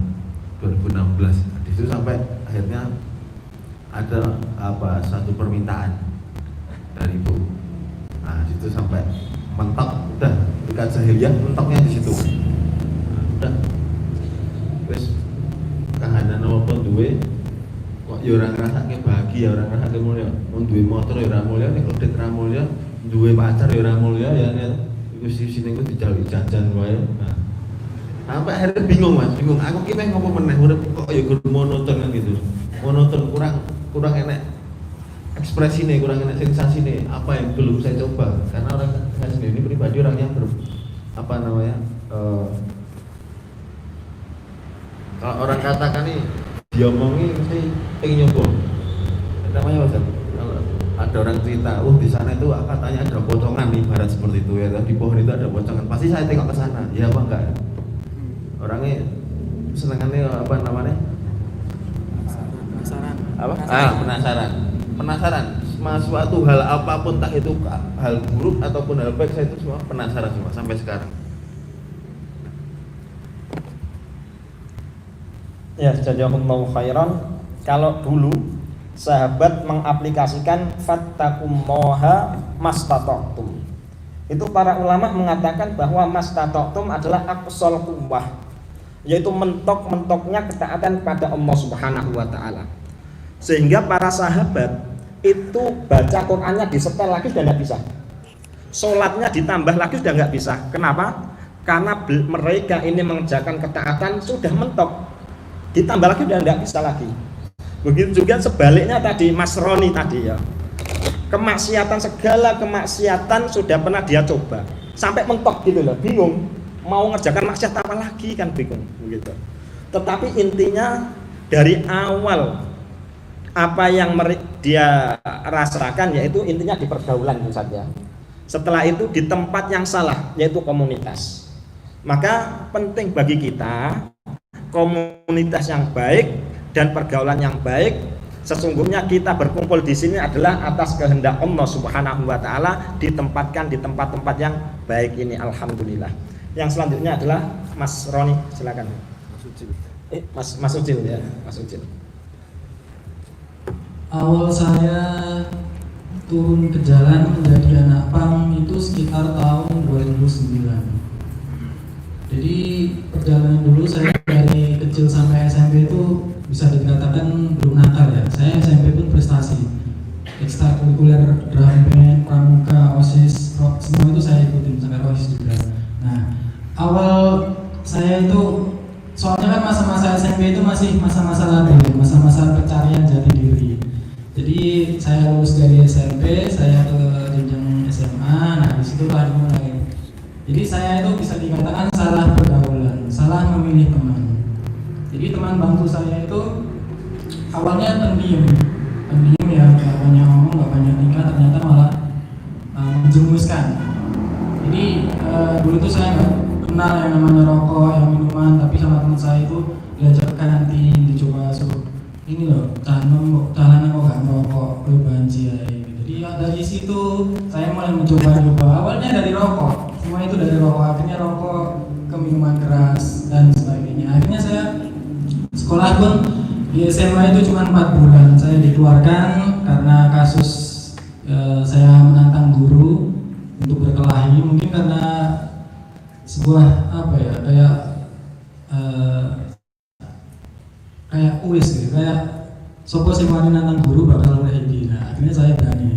Speaker 5: 2016. Di situ sampai akhirnya ada satu permintaan dari ibu. Nah, di situ sampai mentok, udah dekat jahiliyah, mentoknya di situ. Nah, udah, wes kahanan apa duwe kok ya ora ngrasake bahagia, ora ngrasake mulya. Mun duwe motor ya ora mulya, nek kredit ra mulya, duwe pacar ya ora mulya, ya iku sisine iku dijali jajan wae. Nah, sampai akhirnya bingung Mas, bingung. Aku ki meh ngopo meneh urip kok ya kudu monoton kan gitu. Monoton, kurang enak ekspresine, kurang enak sensasine. Apa yang belum saya coba? Karena saya sendiri pribadi orang yang kalau orang katakan nih diomongi mesti pengen nyoba. Namanya Mas, kalau ada orang cerita, di sana itu katanya ada pocongan nih, ibarat seperti itu ya. Di pohon itu ada pocongan. Pasti saya tengok ke sana. Ya apa enggak? Orangnya senengannya apa namanya? apa? Penasaran. Suatu hal apapun, entah itu hal buruk ataupun hal baik, saya itu semua penasaran semua sampai sekarang.
Speaker 4: Ya, jazakumullahu khairan. Kalau dulu sahabat mengaplikasikan fattaqullaha mastata'tum. Itu para ulama mengatakan bahwa mastata'tum adalah aqsal quwwah, yaitu mentok-mentoknya ketaatan pada Allah Subhanahu wa taala. Sehingga para sahabat itu baca Qur'annya disetel lagi sudah nggak bisa. Sholatnya ditambah lagi sudah nggak bisa. Kenapa? Karena mereka ini mengerjakan ketaatan sudah mentok. Ditambah lagi sudah nggak bisa lagi. Begitu juga sebaliknya tadi Mas Roni tadi ya. Kemaksiatan, segala kemaksiatan sudah pernah dia coba. Sampai mentok gitu loh, bingung. Mau ngerjakan maksiat apa lagi kan bingung begitu. Tetapi intinya dari awal apa yang dia rasakan yaitu intinya di pergaulan itu saja. Setelah itu di tempat yang salah yaitu komunitas. Maka penting bagi kita komunitas yang baik dan pergaulan yang baik. Sesungguhnya kita berkumpul di sini adalah atas kehendak Allah Subhanahu wa taala, ditempatkan di tempat-tempat yang baik ini, alhamdulillah. Yang selanjutnya adalah Mas Roni, silakan. Mas Ucil ya, Mas Ucil.
Speaker 6: Awal saya turun ke jalan menjadi anak pang itu sekitar tahun 2009. Jadi perjalanan dulu saya dari kecil sampai SMP itu bisa dikatakan belum nakal ya. Saya SMP pun prestasi, ekstrakurikuler, drum band, pramuka, OSIS, rock, semua itu saya ikutin sampai OSIS juga. Nah, awal saya itu soalnya kan masa-masa SMP itu masih masa-masa labil, masa-masa pencarian jati diri. Jadi saya lulus dari SMP, saya ke jenjang SMA. Nah disitulah dimulai. Jadi saya itu bisa dikatakan salah pergaulan, salah memilih teman. Jadi teman bangku saya itu awalnya pendiam ya, nggak banyak ngomong, nggak banyak tingkah, ternyata malah menjerumuskan. Jadi dulu itu saya nggak kenal yang namanya rokok, yang minuman, tapi sama teman saya itu diajak ke kantin, dicoba suruh ini loh, tahanan kok gak merokok, gue banci ya gitu. Jadi ya dari situ saya mulai mencoba awalnya dari rokok, semua itu dari rokok, akhirnya rokok ke minuman keras dan sebagainya. Akhirnya saya sekolah pun di SMA itu cuma 4 bulan, saya dikeluarkan karena kasus saya menantang guru untuk berkelahi, mungkin karena sebuah apa ya, kayak kuis gitu, kayak sopo sing wani nantang guru bakal oleh iki. Nah, akhirnya saya berani.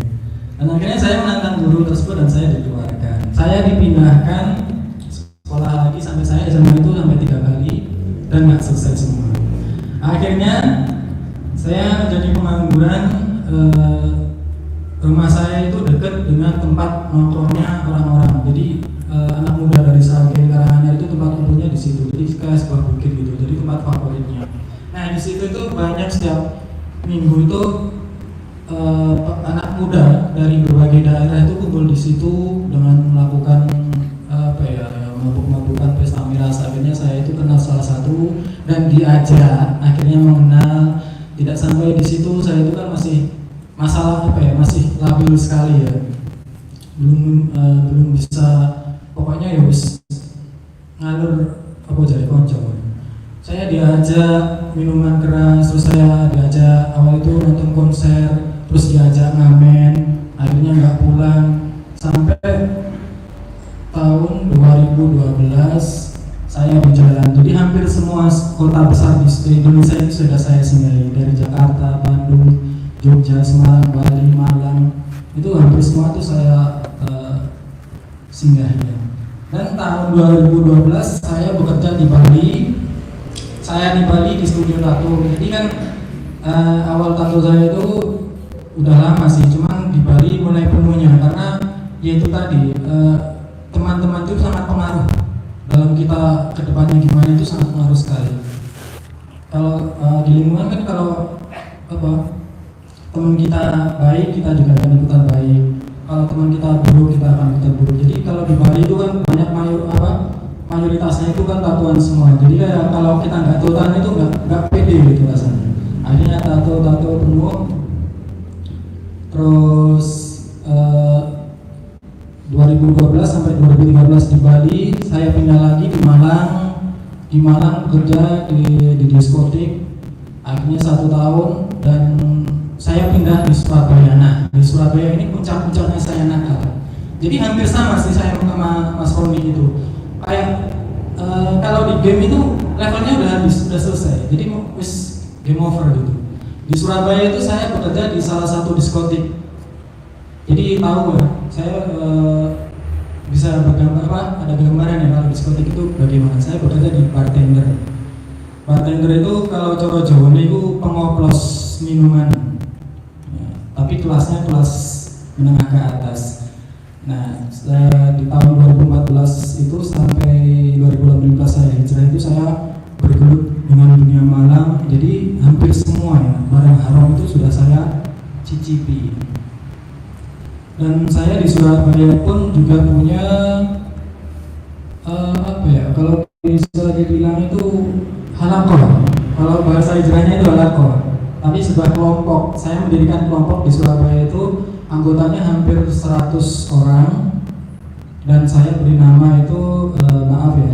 Speaker 6: Dan akhirnya saya menantang guru tersebut dan saya dikeluarkan. Saya dipindahkan sekolah lagi sampai saya SMA itu sampai 3 kali dan nggak selesai semua. Akhirnya saya menjadi pengangguran. Rumah saya itu dekat dengan tempat nongkrongnya orang-orang. Jadi anak muda dari Sragen, Karanganyar itu tempat kumpulnya di situ. Jadi kayak sebuah bukit gitu. Jadi tempat favoritnya. Nah di situ itu banyak setiap minggu itu anak muda dari berbagai daerah itu kumpul di situ dengan melakukan mabuk-mabukan pesta miras. Akhirnya saya itu kenal salah satu dan diajak, akhirnya mengenal. Tidak sampai di situ, saya itu kan masih masalah masih labil sekali ya, belum bisa, pokoknya ya wis ngalur apa jadi konco. Saya diajak minuman keras, terus saya diajak awal itu nonton konser, terus diajak ngamen, akhirnya nggak pulang sampai tahun 2012 saya berjalan. Jadi hampir semua kota besar di Indonesia ini sudah saya singgahi, dari Jakarta, Bandung, Jogja, Semarang, Bali, Malang, itu hampir semua itu saya singgahi. Dan tahun 2012 saya bekerja di Bali. Saya di Bali di studio tato. Jadi kan awal tato saya itu udah lama sih, cuman di Bali mulai penuhnya karena yaitu tadi teman-teman itu sangat pengaruh dalam kita kedepannya gimana, itu sangat pengaruh sekali. Kalau di lingkungan kan kalau teman kita baik, kita juga akan ikutan baik. Kalau teman kita buruk, kita akan ikutan buruk. Jadi kalau di Bali itu kan banyak mayoritasnya itu kan tatuan semua. Jadi kayak kalau kita nggak tatuan itu nggak pede gitu rasanya. akhirnya tato penuh. Terus 2012 sampai 2013 di Bali, saya pindah lagi di Malang bekerja di diskotik, akhirnya 1 tahun, dan saya pindah di Surabaya. Nah, di Surabaya ini puncak-puncaknya saya nakal. Jadi hampir sama sih saya sama Mas Roni itu. Kayak kalau di game itu levelnya udah habis, udah selesai. Jadi wis game over gitu. Di Surabaya itu saya bekerja di salah satu diskotik. Jadi tahu ya, saya bisa bergambar ada gambaran ya kalau diskotik itu bagaimana. Saya bekerja di bartender. Bartender itu kalau coro Jawa itu pengoplos minuman. Ya, tapi kelasnya kelas menengah ke atas. Nah, di tahun 2014 itu sampai 2018 saya hijrah itu saya bergelut dengan dunia malam. Jadi hampir semua ya barang haram itu sudah saya cicipi. Dan saya di Surabaya pun juga punya kalau bisa dibilang itu halaqah. Kalau bahasa hijrahnya itu halaqah. Tapi sebuah kelompok, saya mendirikan kelompok di Surabaya itu anggotanya hampir 100 orang, dan saya beri nama itu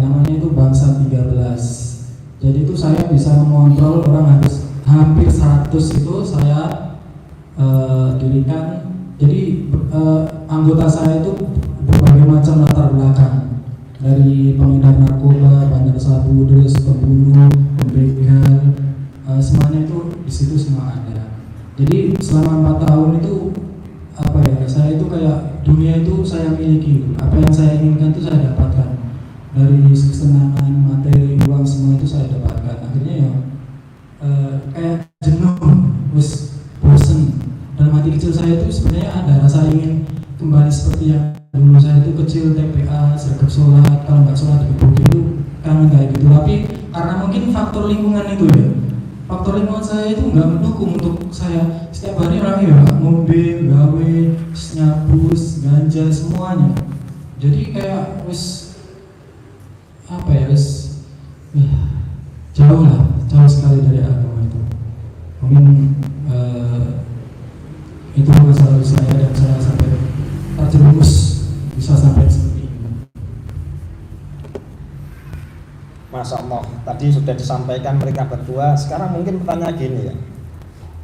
Speaker 6: namanya itu Bangsa 13. Jadi itu saya bisa mengontrol orang hampir 100 itu saya dirikan. Jadi anggota saya itu berbagai macam latar belakang, dari pengedar narkoba, bandar sabu, terus pembunuh, pembegal, semuanya itu di situ semua ada. Jadi selama 4 tahun itu saya itu kayak dunia itu saya miliki, apa yang saya inginkan itu saya dapatkan, dari kesenangan, materi, uang, semua itu saya dapatkan. Akhirnya ya kayak jenuh, bosen. Dalam hati kecil saya itu sebenarnya ada rasa ingin kembali seperti yang dulu saya itu kecil, TPA, sergap sholat, kalau nggak sholat digebukin itu kangen kayak gitu. Tapi karena mungkin faktor lingkungan itu ya, faktor lingkungan saya itu nggak mendukung untuk saya setiap hari orang ya ngombe, gawe, nyabus, ganja, semuanya. Jadi kayak jauh sekali dari agama itu. Mungkin itu masalah saya, dan saya sampai terjerumus bisa sampai seperti ini.
Speaker 4: Masya Allah, tadi sudah disampaikan mereka berdua. Sekarang mungkin pertanyaan gini ya,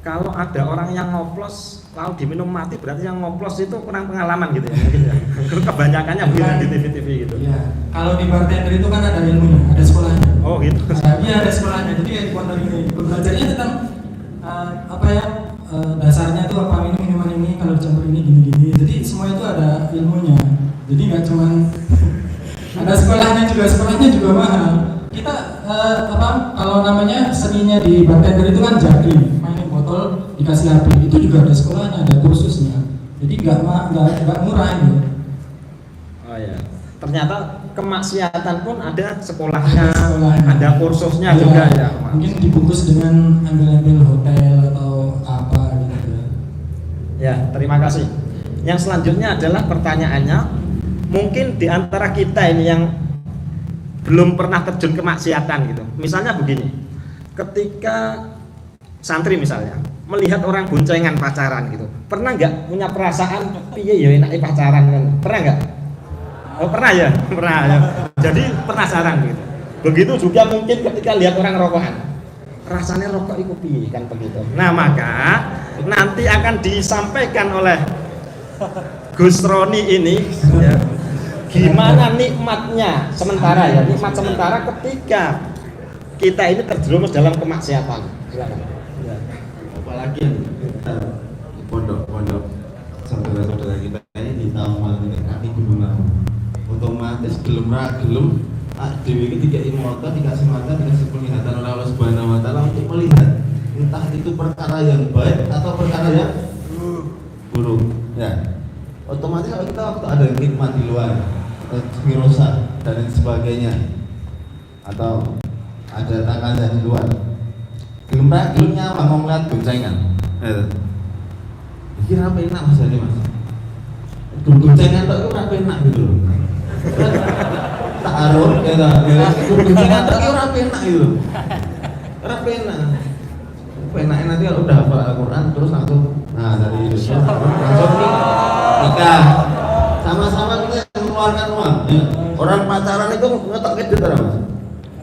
Speaker 4: kalau ada orang yang ngoplos lalu diminum mati, berarti yang ngoplos itu kurang pengalaman gitu ya mungkin ya. Kebanyakannya begitu di TV-TV gitu.
Speaker 6: Iya, kalau di bartender itu kan ada ilmunya, ada sekolahnya.
Speaker 4: Oh gitu.
Speaker 6: Iya, ada sekolahnya. Jadi ya di pondok ini belajarnya tentang dasarnya itu apa, minuman ini kalau dicampur ini gini-gini. Jadi semua itu ada ilmunya. Jadi nggak cuman ada sekolahnya juga mahal. Kita kalau namanya seninya di bartender itu kan jadi mainin botol dikasih api, itu juga ada sekolahnya, ada kursusnya. Jadi nggak murah itu.
Speaker 4: Oh ya, ternyata kemaksiatan pun ada sekolahnya, ada kursusnya ya, juga ya.
Speaker 6: Mungkin dibungkus dengan embel-embel hotel atau apa gitu.
Speaker 4: Ya, terima kasih. Yang selanjutnya adalah pertanyaannya, mungkin di antara kita ini yang belum pernah terjun kemaksiatan gitu. Misalnya begini, ketika santri misalnya melihat orang boncengan pacaran gitu, pernah nggak punya perasaan piye ya enake pacaran kan? Pernah nggak? Oh pernah ya, pernah ya. Jadi penasaran gitu. Begitu juga mungkin ketika lihat orang rokokan, rasanya rokok itu piye kan begitu. Nah maka nanti akan disampaikan oleh Gus Roni ini ya, gimana nikmatnya sementara ya, nikmat sementara ketika kita ini terjerumus dalam kemaksiatan. Silakan. Ya.
Speaker 5: Apalagi yang di pondok-pondok saudara-saudara kita ini di tahun ini kaki gunung Lawu, otomatis gelem dewi ini dikasih mata, dikasih mata, dikasih penglihatan oleh Allah Subhanahu Wa Taala untuk melihat entah itu perkara yang baik atau perkara yang buruk. Ya, otomatis kalau kita waktu ada nikmat di luar, mirosa dan lain sebagainya, atau ada tangannya di luar, gelem nyawa mau ngeliat goncengan. Kira apa enak mas ini mas? Goncengan itu apa enak gitu loh. Taruh ya goncengan itu apa enak gitu. Apa enak. enaknya nanti kalau udah hafal Al-Quran terus langsung dari itu langsung nikah. Sama-sama kita mengeluarkan uang. Ya. Orang pacaran itu ngetok duit orang Mas.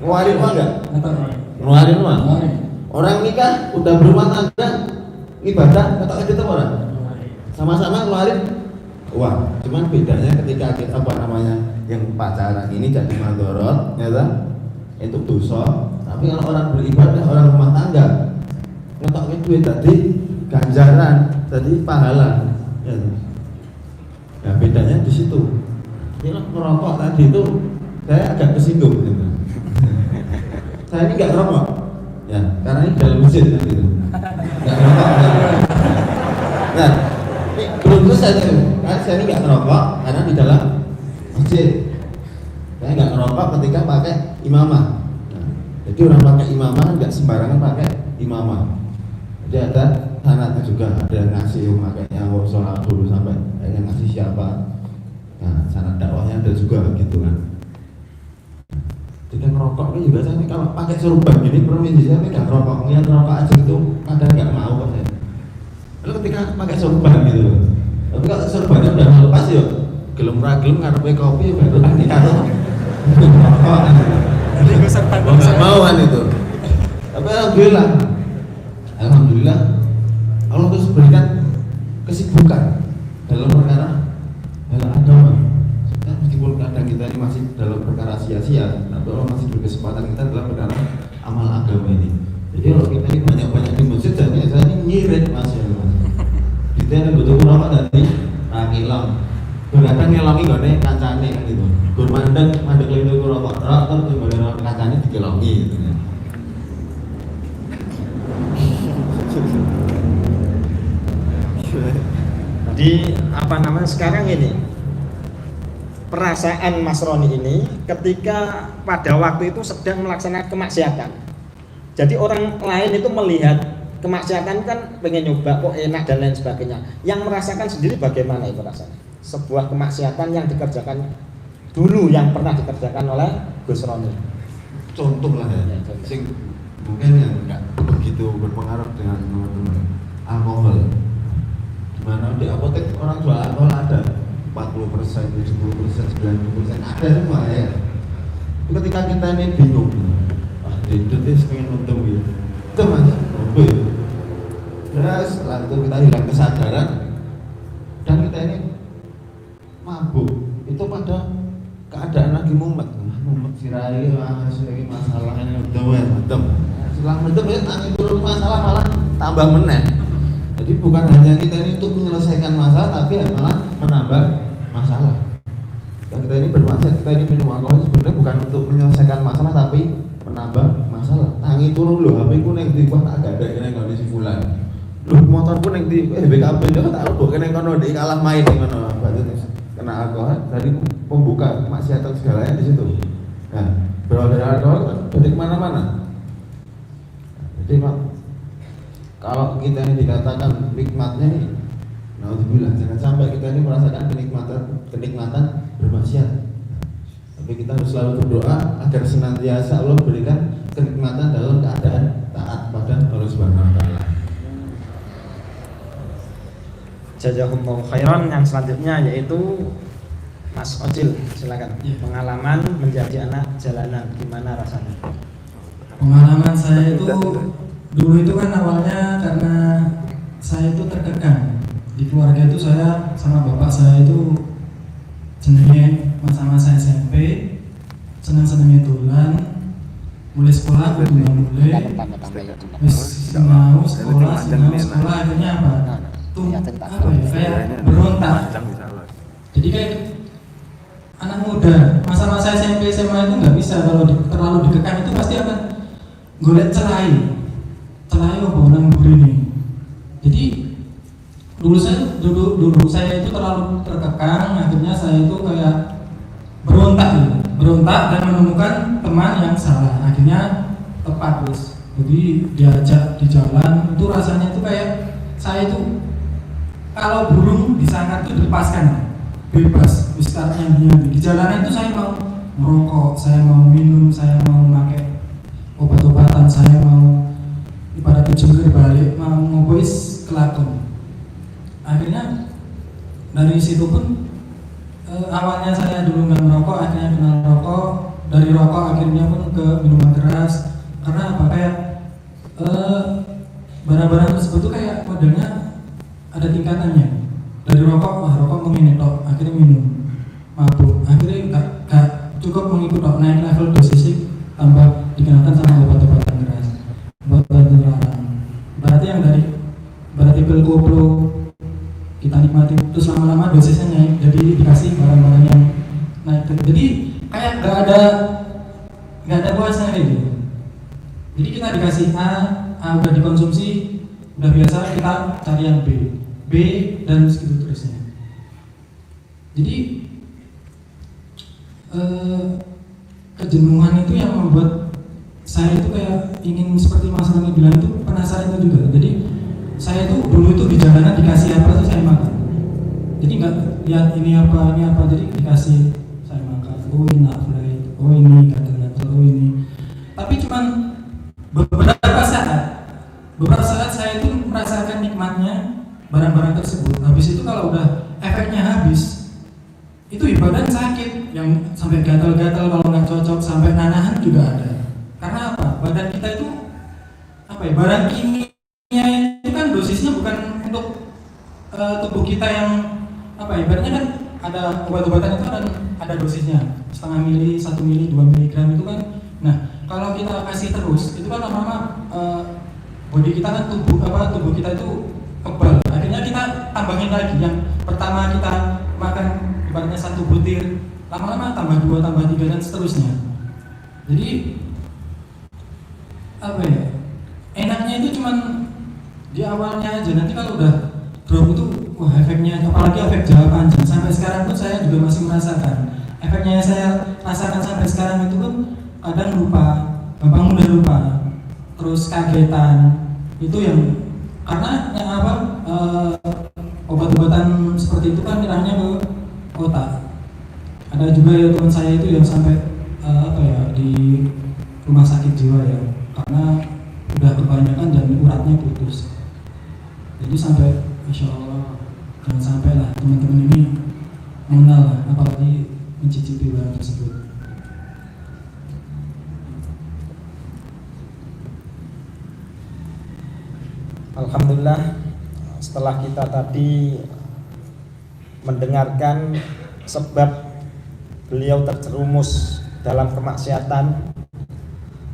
Speaker 5: Ngeluarin uang enggak? Ngeluarin uang. Orang nikah udah berumah tangga ibadah ngetok duit orang. Sama-sama ngeluarin uang. Cuman bedanya ketika kita yang pacaran ini jadi mandorot, ya kan? Itu dosa. Tapi kalau orang beribadah, orang rumah tangga ngetok duit tadi ganjaran, tadi pahala. Ya. Nah bedanya di situ. Ini merokok tadi itu saya agak kesinggung. Gitu. Saya ini nggak ngerokok, ya karena ini dalam masjid kan gitu. Nggak ngerokok. Nah, ini belum selesai tuh. Kan saya ini nggak ngerokok karena di dalam masjid. Saya nggak ngerokok ketika pakai imamah. Nah, jadi orang pakai imamah nggak sembarangan pakai imamah. Jadi ada sanatnya juga, ada yang ngasih makanya sholat dulu sampai yang ngasih siapa. Nah, sanat dakwahnya ada juga gitu kan. Jika ngerokok ini juga saya kalau pakai surban gini permisi saya nggak ngerokok, ngeliat ngerokok aja itu kadang nggak mau kok saya. Lalu ketika pakai surban gitu, tapi kalau surbannya udah lepas ya, gelem ragilem ngarepe kopi baru nanti karo ngerokok. Nggak mau kan itu. Tapi alhamdulillah Allah terus berikan kesibukan dalam perkara agama. Meskipun kadang kita ini masih dalam perkara sia-sia, tapi Allah masih beri kesempatan kita dalam perkara amal agama ini. Jadi kalau kita ini banyak-banyak di masjid, jadi saya ini nyirit mas ya mas. Kita ada butuh rokok dari rakilam. Kadang ngelongi gak nih kancane kan gitu. Gur mandek lagi rokok terus bagian kancane dikelongi gitu ya.
Speaker 4: Jadi sekarang ini perasaan Mas Roni ini ketika pada waktu itu sedang melaksanakan kemaksiatan. Jadi orang lain itu melihat kemaksiatan kan pengen nyoba kok enak dan lain sebagainya. Yang merasakan sendiri bagaimana itu rasanya? Sebuah kemaksiatan yang dikerjakan dulu yang pernah dikerjakan oleh Gus Roni.
Speaker 5: Contoh lah ya, sing mungkin yang enggak begitu berpengaruh dengan teman-teman alkohol. Dimana di apotek orang jual alkohol ada 40%, 70%, 90% ada semua ya. Ketika kita ini bingung, itu pengen untung gitu. Itu mas, terus setelah itu kita hilang kesadaran dan kita ini mabuk. Itu pada keadaan lagi mumet sirai lagi masalahnya udah setelah mendem ya nangis turun masalah malah tambah meneh. Jadi bukan hanya kita ini untuk menyelesaikan masalah, tapi malah menambah masalah. Dan kita ini bermaksud, kita ini minum alkohol sebenarnya bukan untuk menyelesaikan masalah, tapi menambah masalah. Tangi turun loh, HP ku neng di wah tak ada kena kondisi bulan. Loh motor pun neng di BKB itu tak lupa kena kono di kalah main di mana berarti kena alkohol. Dari pembuka maksiatan segalanya di situ. Nah, berawal dari alkohol jadi kemana-mana. Jadi Pak, kalau kita ini dikatakan nikmatnya nih, naudzubillah, jangan sampai kita ini merasakan kenikmatan bermaksiat. Tapi kita harus selalu berdoa agar senantiasa Allah berikan kenikmatan dalam keadaan taat pada Allah Subhanahu wa taala.
Speaker 4: Jazakumullah khairan. Yang selanjutnya yaitu Mas Ocil, silakan. Pengalaman menjadi anak jalanan, gimana rasanya?
Speaker 6: Pengalaman saya itu dulu itu kan awalnya karena saya itu terkekang di keluarga itu. Saya sama bapak saya itu jenenge masa-masa SMP senang-senangnya tulan, mulai sekolah aku mulai mau sekolah akhirnya apa tuh apa ya kayak berontak. Jadi kayak anak muda masa-masa SMP SMA itu nggak bisa kalau terlalu dikekang itu pasti akan golek cerai apa orang ini. Jadi dulu saya itu terlalu terkekang, akhirnya saya itu kayak berontak dan menemukan teman yang salah, akhirnya tepat terus. Jadi diajak di jalan itu rasanya itu kayak saya itu kalau burung disangkar itu dilepaskan bebas, wistarnya di jalanan itu saya mau merokok, saya mau minum, saya mau pakai obat-obatan, saya mau pada tujuan balik mau ngobois kelakon. Akhirnya dari situ pun awalnya saya dulu nggak merokok, akhirnya kenal rokok. Dari rokok akhirnya pun ke minuman keras. Karena apa, kayak barang-barang tersebut tuh kayak modelnya ada tingkatannya. Dari rokok, rokok menginit tok, akhirnya minum, mabuk, akhirnya gak cukup mengikut tok, naik level dosisnya, tambah dikenakan sama obat-obatan keras, obat-obatan terlarang. Berarti pil koplo kita nikmati, terus lama-lama dosisnya naik, jadi dikasih barang-barang yang naik. Jadi kayak gak ada puasanya gitu. Jadi kita dikasih A udah dikonsumsi, udah biasa, kita cari yang B dan segitu terusnya. Jadi kejenuhan itu yang membuat saya itu kayak ingin seperti Mas Rani bilang itu penasaran itu juga. Jadi saya itu dulu itu di jalanan dikasih apa sih saya makan. Jadi nggak lihat ini apa, jadi dikasih saya makan. Oh ini naflet, oh ini gatel-gatel, oh ini. Tapi cuman beberapa saat saya itu merasakan nikmatnya barang-barang tersebut. Habis itu kalau udah efeknya habis, itu badan sakit, yang sampai gatal-gatal kalau nggak cocok, sampai nanahan juga ada. Karena apa? Badan kita itu apa ya? Barang kimia itu kan dosisnya bukan untuk tubuh kita yang apa ya? Ibaratnya kan ada obat-obatan itu kan ada dosisnya, 0,5 mili, 1 mili, 2 miligram itu kan. Nah, kalau kita kasih terus, itu kan lama-lama body kita kan tubuh kita itu kebal. Akhirnya kita tambahin lagi. Yang pertama kita makan ibaratnya 1 butir, lama-lama tambah 2, tambah 3 dan seterusnya. Jadi apa ya? Enaknya itu cuman di awalnya aja. Nanti kalau udah drop itu, wah efeknya, apalagi efek jangka panjang. Sampai sekarang pun saya juga masih merasakan. Efeknya yang saya rasakan sampai sekarang itu pun kadang lupa, gampang mudah lupa, terus kagetan. Itu yang karena yang apa obat-obatan seperti itu kan nyerangnya ke otak. Ada juga ya teman saya itu yang sampai di rumah sakit jiwa ya, karena udah kebanyakan dan uratnya putus. Jadi sampai Masya Allah, jangan sampai lah teman-teman ini mengenal lah, apalagi mencicipi barang tersebut.
Speaker 4: Alhamdulillah, setelah kita tadi mendengarkan sebab beliau terjerumus dalam kemaksiatan,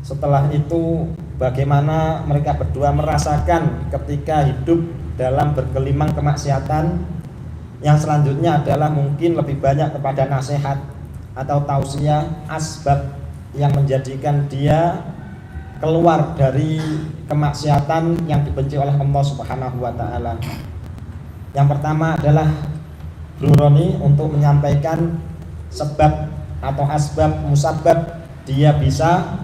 Speaker 4: setelah itu bagaimana mereka berdua merasakan ketika hidup dalam bergelimang kemaksiatan, yang selanjutnya adalah mungkin lebih banyak kepada nasihat atau tausiah asbab yang menjadikan dia keluar dari kemaksiatan yang dibenci oleh Allah Subhanahu wa taala. Yang pertama adalah Bro Roni untuk menyampaikan sebab atau asbab musabab dia bisa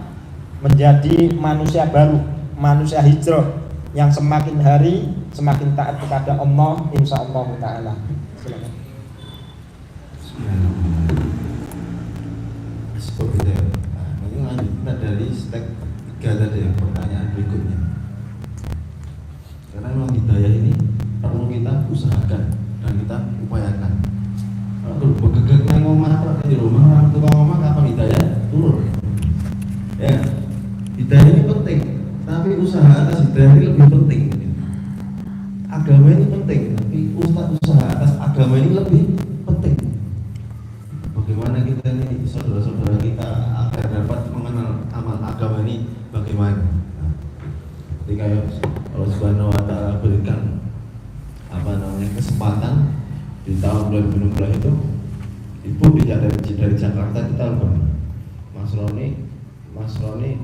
Speaker 4: menjadi manusia baru, manusia hijrah yang semakin hari semakin taat kepada Allah insyaallah taala. Silakan.
Speaker 5: Ini lanjutkan dari step 3 tadi yang pertanyaan berikutnya. Karena memang hidayah ini perlu kita usahakan dan kita upayakan. Kalau bergerak nang omah di rumah orang tua omah kapan hidayah turun? Ya, hidayah ini penting, tapi usaha atas hidayah ini lebih penting. Agama ini penting, tapi usaha atas agama ini lebih penting. Bagaimana kita ini saudara-saudara kita agar dapat mengenal amal agama ini bagaimana? Ketika Allah Subhanahu wa taala berikan kesempatan di tahun 2016 itu, ibu dari Jakarta kita telepon, Mas Roni,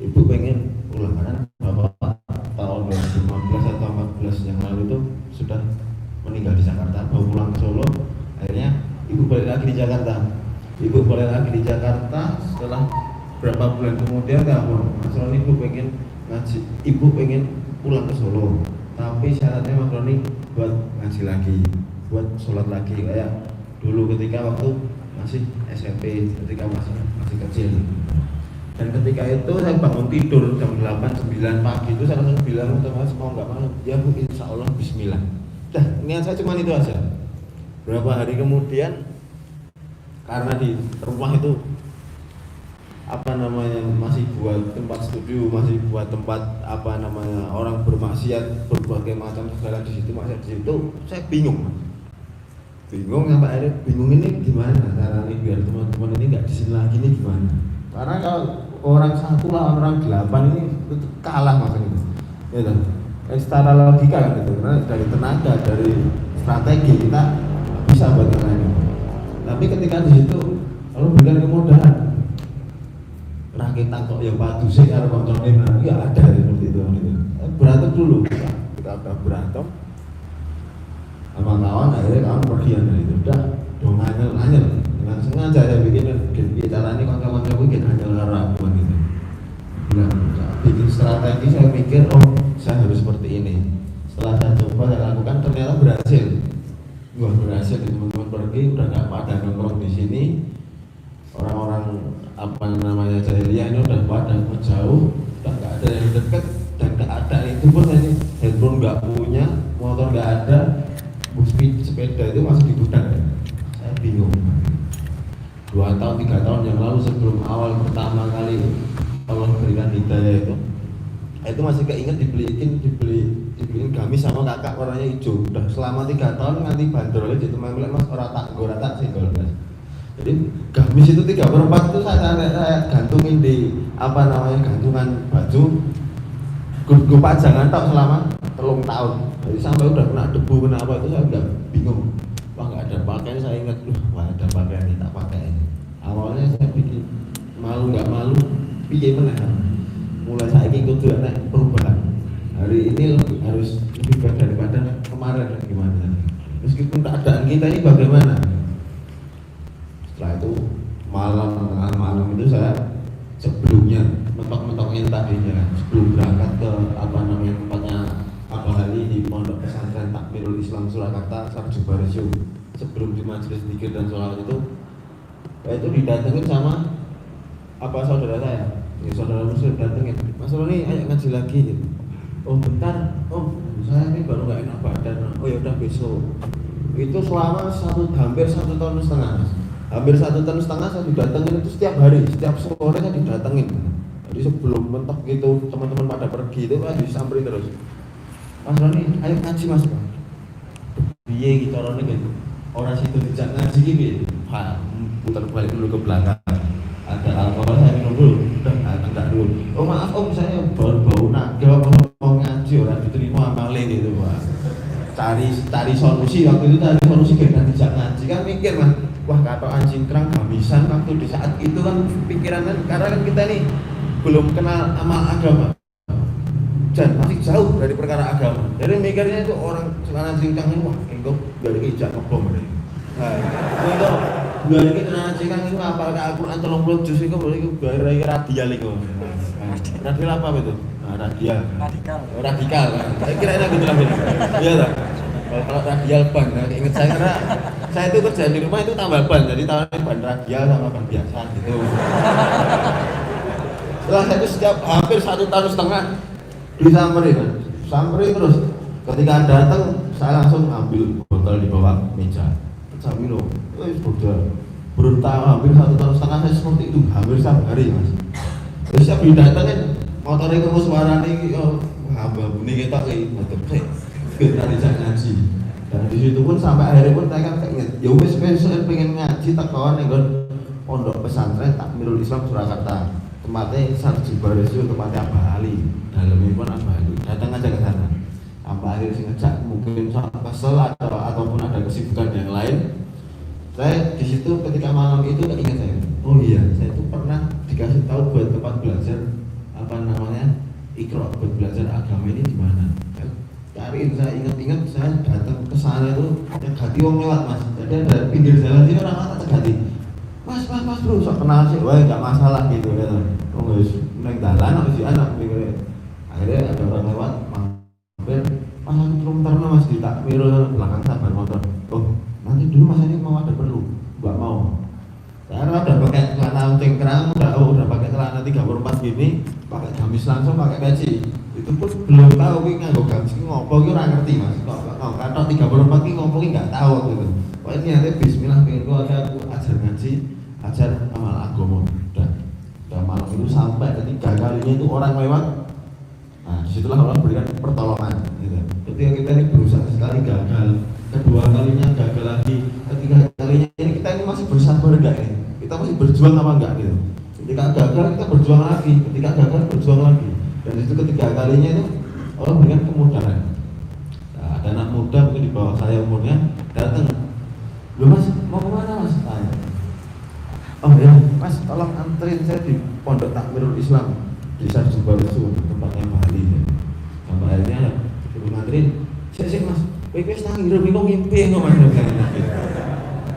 Speaker 5: ibu pengen pulang karena bapak tahun 2015 atau 14 yang lalu itu sudah meninggal di Jakarta, mau pulang ke Solo. Akhirnya ibu balik lagi di Jakarta. Setelah berapa bulan kemudian Mas Roni, ibu pengen ngaji, ibu pengen pulang ke Solo, tapi syaratnya Mas Roni buat ngaji lagi, buat sholat lagi kayak dulu ketika waktu masih SMP, ketika masih kecil. Dan ketika itu saya bangun tidur jam 8-9 pagi itu saya langsung bilang teman mau nggak mau ya Bu, insya Allah Bismillah. Dah, niat saya cuma itu aja. Berapa hari kemudian karena di rumah itu masih buat tempat studio, masih buat tempat orang bermaksiat berbagai macam segala di situ, maksiat di situ, saya bingung sampai akhirnya bingung ini gimana caranya biar teman-teman ini nggak di sini lagi, ini gimana? Karena kalau orang satu lawan orang 8 ini itu kalah makanya ya kan? Secara logika kan itu, karena dari tenaga, dari strategi kita bisa buat yang lain. Tapi ketika di situ lalu berikan kemudahan rakitan kok yang padu sih kalau kontrolin ya ada seperti itu. Berantem dulu kita udah berantem sama kawan, akhirnya kawan pergi dari itu udah dong anyel dengan sengaja saya bikin bicara ini kawan-kawan bikin anyel karabuan gitu. Bikin strategi, saya mikir saya harus seperti ini. Setelah saya coba saya lakukan ternyata berhasil. Berhasil, teman-teman pergi udah nggak pada nongkrong di sini. Orang-orang jahiliyah ini udah pada jauh, udah nggak ada yang dekat, dan keadaan itu pun ini handphone nggak punya, motor nggak ada, sepeda itu masih di gudang. Saya bingung. 2 tahun 3 tahun yang lalu sebelum awal pertama kali Allah berikan hidayah itu masih keinget dibeliin gamis sama kakak warnanya hijau. Udah selama 3 tahun nganti bandrolnya di teman mas orang tak singgol mas. Jadi gamis itu 3/4 itu saya gantungin di gantungan baju. Gue pajangan tak selama 3 tahun. Jadi sampai udah kena debu kenapa itu saya udah bingung. Wah nggak ada pakaian, saya ingat wah ada pakaian ini tak pakai ini. Awalnya saya pikir malu nggak malu, piye meneh. Mulai saya ikut juga perubahan. Hari ini harus lebih baik daripada kemarin gimana. Meskipun keadaan kita ini bagaimana. Setelah itu malam itu saya sebelumnya mentok-mentoknya tadinya sebelum berangkat ke tempatnya Abah Ali di Pondok Pesantren Takmirul Islam Surakarta Sarjubarisyo, sebelum di majelis zikir dan sholawat itu didatengin sama saudara saya. Ya, saudara muslim datengin, Mas Roni ayo ngaji lagi gitu. Oh bentar, saya ini baru nggak enak badan. Oh ya udah besok. Itu selama hampir 1,5 tahun. Hampir 1,5 tahun saya didatengin itu setiap hari, setiap sore saya didatengin. Jadi sebelum mentok gitu teman-teman pada pergi itu saya disamperin terus. Mas Roni ayo ngaji Mas. Piye gitu orangnya gitu. Orang situ dijak ngaji gitu. Putar balik dulu ke belakang. Ada alkohol saya minum dulu, udah enggak dulu. Oh maaf saya baru bau naga mau ngaji orang diterima amale gitu Pak. Cari solusi waktu itu kita dijak ngaji kan mikir Mas, wah kata anjing kerang gamisan waktu di saat itu kan pikiran kan karena kan kita nih belum kenal amal agama. Dan masih jauh dari perkara agama. Jadi mikirnya itu orang celana cingkang ini wah engkau dari ijak ngebom ini. Nah, itu dua ini celana cingkang itu apa Al-Quran 30 juz itu boleh radial itu. Radial apa itu? Nah, radial. Radikal. Saya kira itu gitu lah. Iya tak? Kalau radial ban, ingat saya karena saya itu kerja di rumah itu tambah ban, jadi tawarin ban radial sama ban biasa gitu. Setelah saya itu setiap hampir 1,5 tahun disamperin terus. Ketika datang saya langsung ambil botol di bawah meja. Saya minum, sudah bertahun hampir 1,5 tahun saya seperti itu hampir setiap hari Mas. Terus saya didatengin motornya ke suara nih, hamba bunyi kita kita dijak ngaji. Dan di situ pun sampai akhirnya pun saya kan keinget, ya wes pengen ngaji tak kawan nih Pondok Pesantren Takmirul Islam Surakarta. Tempatnya Sarjubarisyo, tempatnya Abah Ali. Dalamnya pun Abah Ali. Datang aja ke sana. Abah Ali sih ngejak, mungkin kesel ataupun ada kesibukan yang lain. Saya di situ ketika malam itu ingat saya. Oh iya, saya itu pernah dikasih tahu buat tempat belajar Iqra, buat belajar agama ini di mana. Cariin, saya ingat saya datang ke sana itu yang ganti wong lewat Mas. Jadi ada pinggir jalan sini orang tak ganti. Mas bro, sok kenal sih, wah nggak masalah gitu ya. Oh guys, naik dalan apa sih anak mikirnya. Akhirnya ada orang lewat, mampir, Mas aku belum pernah Mas di Takmir belakang sabar motor. Oh nanti dulu Mas ini mau ada perlu, nggak mau. Karena udah pakai celana cengkrang, udah pakai celana 3/4 gini pakai gamis langsung pakai peci. Itu pun belum tahu ki nganggo gamis ki ngopo ki ora ngerti Mas. Kok katok 34 ki ngopo ki enggak tahu gitu. Pokoknya niate bismillah pengen kok aku ajar ngaji, ajar amal agama. Dan malam itu sampai ketiga kalinya itu orang lewat. Nah, disitulah Allah berikan pertolongan gitu. Ketika kita ini berusaha sekali gagal, kedua kalinya gagal lagi, ketiga kalinya ini kita ini masih bersabar enggak ini? Kita masih berjuang apa enggak gitu. Ketika gagal kita berjuang lagi, ketika gagal berjuang lagi. Dan itu ketiga kalinya itu Allah berikan kemudahan. Nah, ada anak muda mungkin di bawah saya umurnya datang, "Loh Mas, mau kemana Mas?" Tanya. "Oh ya Mas, tolong anterin saya di Pondok Takmirul Islam di Sarjubalusu, tempatnya Pak Ali." Sampai akhirnya suruh nganterin, "Sik Mas, kowe wis nang ngirim kok ngimpi kok Mas."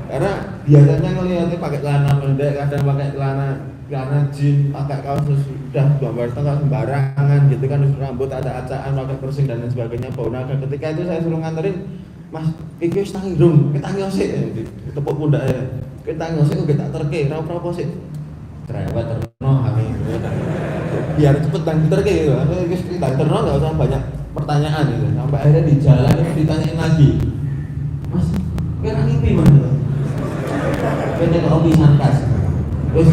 Speaker 5: Karena biasanya ngelihatnya pakai celana pendek, kadang pakai celana jeans, pakai kaos terus udah gambar tengah sembarangan gitu kan, rambut ada acaan, pakai piercing dan lain sebagainya, bau naga. Ketika itu saya suruh nganterin, "Mas, iki wis nang ngirim, kita ngosik." Ditepuk pundaknya. "Kita ngosik kok tak terke, ra apa-apa sik." Cerewet terno hari. Biar cepet dan diterke gitu. Wis kita terno enggak usah banyak pertanyaan gitu. Sampai akhirnya di jalan itu ditanyain lagi, "Mas, kowe nang ngimpi Mas?" "Kowe nek opi santas." Terus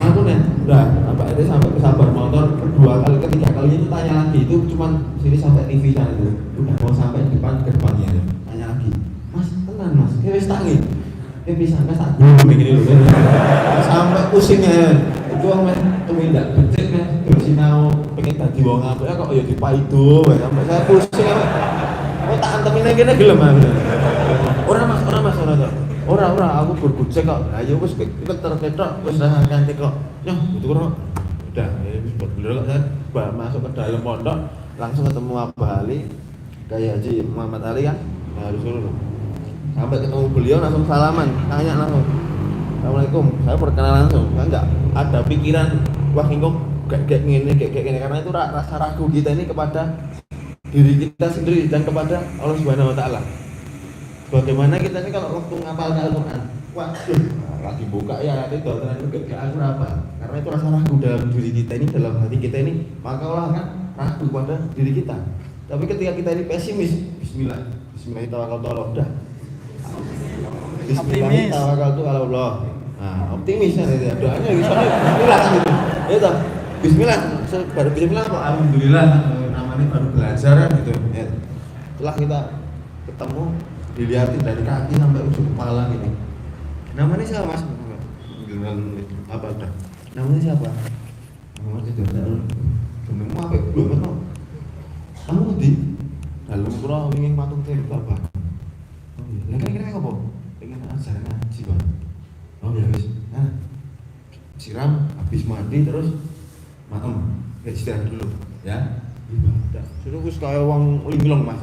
Speaker 5: aku nih udah sampai kesabar motor kedua kali, ketiga kalinya itu tanya lagi, itu cuman sini sampai TV sana itu udah mau sampai depannya ya. Tanya lagi, "Mas, tenang Mas, kowe wis tangi bisa tak gulung begini loh." Sampai pusingnya itu orang tumindak becek kan terus sinau pengen dadi wong apik kok ya dipaido sampai saya pusing apa. Oh tak antemin kene gelem ah. Ora aku bergojek kok. Lah ya wis kita terketok wis ganti kok. Yo itu kok udah wis buat bener kok saya masuk ke dalam pondok langsung ketemu Abah Ali kayak Haji Muhammad Ali kan. Nah disuruh sampai ketemu beliau langsung salaman, tanya langsung, "Assalamualaikum." Saya perkenalan langsung, enggak ada pikiran wah kok kayak gini karena itu rasa ragu kita ini kepada diri kita sendiri dan kepada Allah Subhanahu wa taala. Bagaimana kita ini kalau waktu ngapalkan Al-Qur'an, waduh, lagi buka ya itu ternyata gak aku apa. Karena itu rasa ragu dalam diri kita ini, dalam hati kita ini, maka Allah akan ragu pada diri kita. Tapi ketika kita ini pesimis, bismillahirrahmanirrahim, udah. Bismillahirrahmanirrahim. Nah, optimis kan itu. Doanya bismillah kan gitu. Ya toh. Bismillah, baru bismillah kok alhamdulillah namanya baru belajar kan gitu. Ya. Setelah kita ketemu dilihatin dari kaki sampai ujung kepala gini. Namanya siapa Mas? Apa udah? Namanya siapa? Namanya itu. Jenengmu apa? Belum tahu. Kamu di dalam kura ingin patung teh apa? Oh iya. Lah kira-kira apa? Pengen ajar ngaji, Bang. Oh ya wis. Nah. Siram, habis mandi terus matem. Istirahat dulu, ya. Ibadah. Sudah wis kaya wong linglung Mas.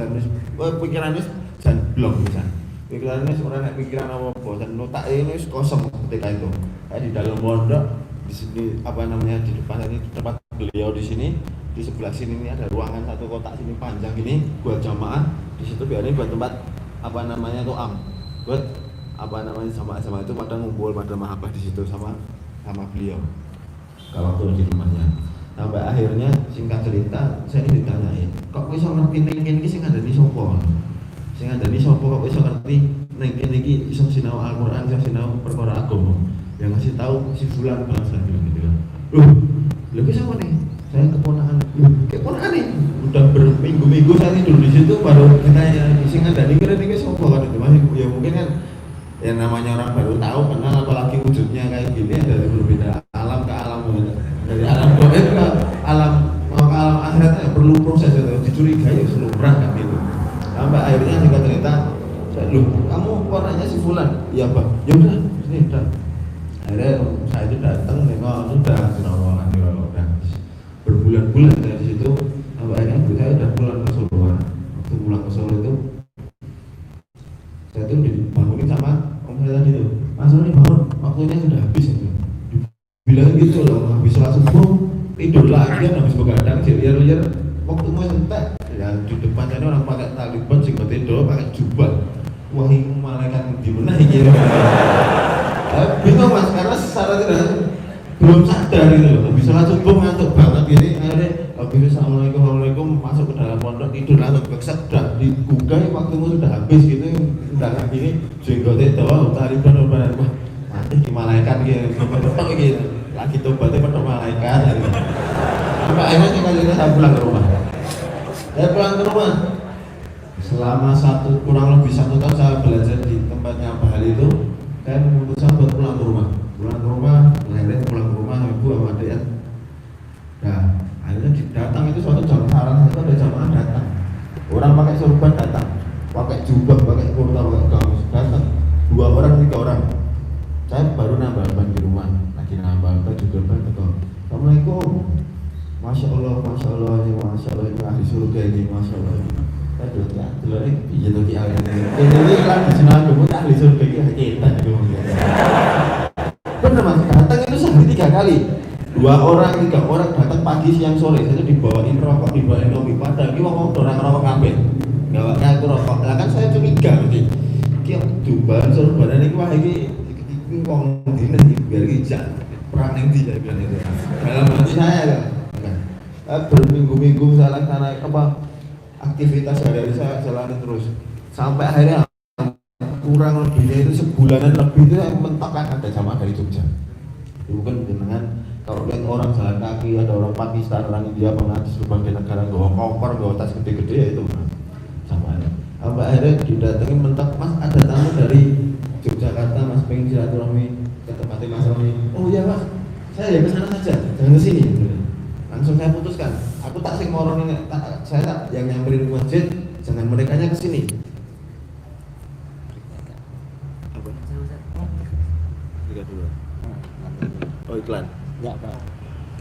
Speaker 5: Pikiran wis jan blok pisan. Pikiran wis ora nek pikiran apa-apa, dan otak ini wis kosong ketika itu. Kayak di dalam pondok di sini apa namanya di depan ini tempat beliau di sini, di sebelah sini ini ada ruangan satu kotak sini panjang ini buat jamaah. Di situ biarin buat tempat apa namanya tuh buat apa namanya sama itu pada ngumpul pada mahabbah di situ sama beliau. Kalau waktu di rumahnya. Sampai akhirnya singkat cerita saya ditanyain, "Kok bisa ngerti ning sing ada di sopo?" Sing ada di sopo kok iso ngerti ning kene iki iso sinau Al-Qur'an, iso sinau perkara agama. Yang ngasih tahu si fulan bahasa gitu kan. Lho siapa nih? Saya keponakan. Keponakan nih. Udah berminggu-minggu saya tidur di situ baru ditanya sing ada ning kene sopo kan itu masih ya mungkin kan ya namanya orang baru tahu kenal apalagi wujudnya kayak gini dari berbeda alam ke alam dari alam goib ke alam akhirat perlu proses itu dicurigai selumrah kan gitu. Sampai akhirnya singkat cerita, "Loh, kamu warnanya si fulan?" "Iya Pak." "Ya udah, sini udah." Akhirnya saya itu datang nengok sudah kenalan udah berbulan-bulan dari situ. Sampai akhirnya saya udah pulang ke Solo. Waktu pulang ke Solo itu saya tuh dibangunin sama om saya tadi tuh, "Mas ini bangun, waktunya sudah habis." Bilang gitu loh, habis sholat subuh tidur lagi kan, habis begadang liar-liar waktu mau entek ya di depannya ini orang pakai taliban sing tidur pakai jubah. Wah ini malaikat di mana ini? Bingung Mas, karena secara tidak belum sadar gitu loh. Habis sholat subuh ngantuk banget gini, akhirnya habis assalamualaikum masuk ke dalam pondok tidur langsung bekset, udah digugah waktumu sudah habis gitu, udah kayak gini jenggotnya doang, tarik bener-bener mati di malaikat gitu, gitu lagi tobatnya pada malaikat hari ini. Sampai akhirnya singkat saya pulang ke rumah. Selama kurang lebih 1 tahun saya belajar di tempatnya Pak Hal itu, saya memutuskan buat pulang ke rumah, akhirnya pulang ke rumah ibu sama adik ya. Nah, akhirnya datang itu suatu salah satu ada jamaah datang. Orang pakai sorban datang, pakai jubah, pakai kurta, pakai gamis datang. 2 orang, 3 orang. Saya baru nambah ban di rumah, lagi nambah ban juga ban tegur. Assalamualaikum. Masya Allah, ini ahli surga ini, Masya Allah. Saya dulu ya, iya tuh kia ini kan di sini aku pun ahli surga ini kita gitu. Bener mas, datang itu sehari 3 kali. 2 orang, 3 orang datang pagi, siang, sore. Saya dibawain rokok, dibawain kopi. Padahal ini ngomong orang rokok kabeh. Gawaknya aku rokok. Lah kan saya curiga nanti. Kia jubahan sorbanan ini wah ini ngomong dina biar hijau. Perang yang tidak bilang itu. Dalam hati saya kan. Berminggu-minggu saya laksanakan aktivitas hari-hari saya jalanin terus sampai akhirnya kurang lebihnya itu sebulanan lebih itu saya mentok kan ada jamaah dari Jogja. Bukan dengan kalau lihat orang jalan kaki, ada orang Pakistan, orang India, pengatis berbagai negara bawa koper, bawa tas gede-gede ya itu sama aja. Sampai akhirnya didatengin mentok, mas ada tamu dari Yogyakarta, mas pengen silaturahmi ke tempatnya mas Romi. Oh iya mas, saya ya kesana saja, jangan kesini. Langsung saya putuskan, aku tak sing moron ini, saya tak yang nyamperin masjid, jangan merekanya kesini. Apa? Tiga dulu. Oh iklan?
Speaker 4: Ya Pak,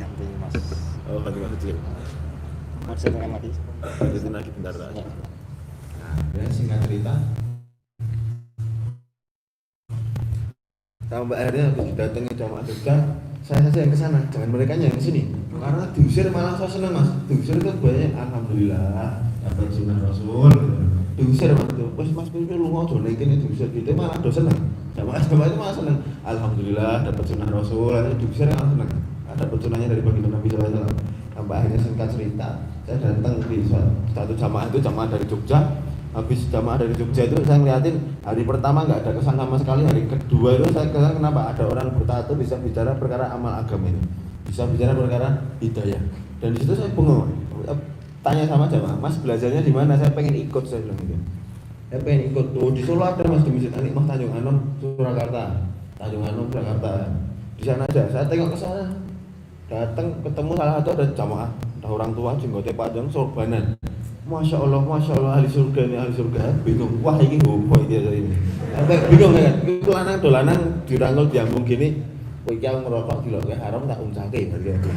Speaker 4: ganti mas.
Speaker 5: Oh ganti mas kecil.
Speaker 4: Maksudnya lagi.
Speaker 5: Lanjutin lagi bentar lagi. Nah, singkat cerita. Sampai akhirnya aku didatangi jamaah Jogja, saya saja yang kesana, jangan mereka yang kesini. Karena diusir malah saya senang mas. Diusir itu banyak, alhamdulillah dapat sunnah Rasul. Diusir mas itu, mas lu mau jodoh ini diusir gitu malah do senang. Jamaah itu malah senang. Alhamdulillah dapat sunnah Rasul. Diusir malah senang. Dapat sunnahnya dari baginda Nabi SAW. Sampai akhirnya singkat cerita, saya datang di satu jamaah itu jamaah dari Jogja. Habis jamaah dari Jogja itu saya ngeliatin hari pertama nggak ada kesan sama sekali, hari kedua itu saya kesan kenapa ada orang bertato bisa bicara perkara amal agama ini, bisa bicara perkara hidayah. Dan di situ saya bengong, tanya sama jamaah, mas belajarnya di mana? Saya pengen ikut, saya bilang gitu. Saya pengen ikut. Oh di Solo ada mas di Masjid Al-Ikhmah Tanjung Anom Surakarta, di sana aja. Saya tengok ke sana, datang ketemu salah satu ada jamaah, ada orang tua jenggotnya panjang sorbanan. Masya Allah ahli surga ini, ahli surga. Bingung, wah ini apa ini? Bingung kan? Itu lanang dolanan dirangkul diambung gini. Kowe iki ngerokok di lho haram tak uncake berarti.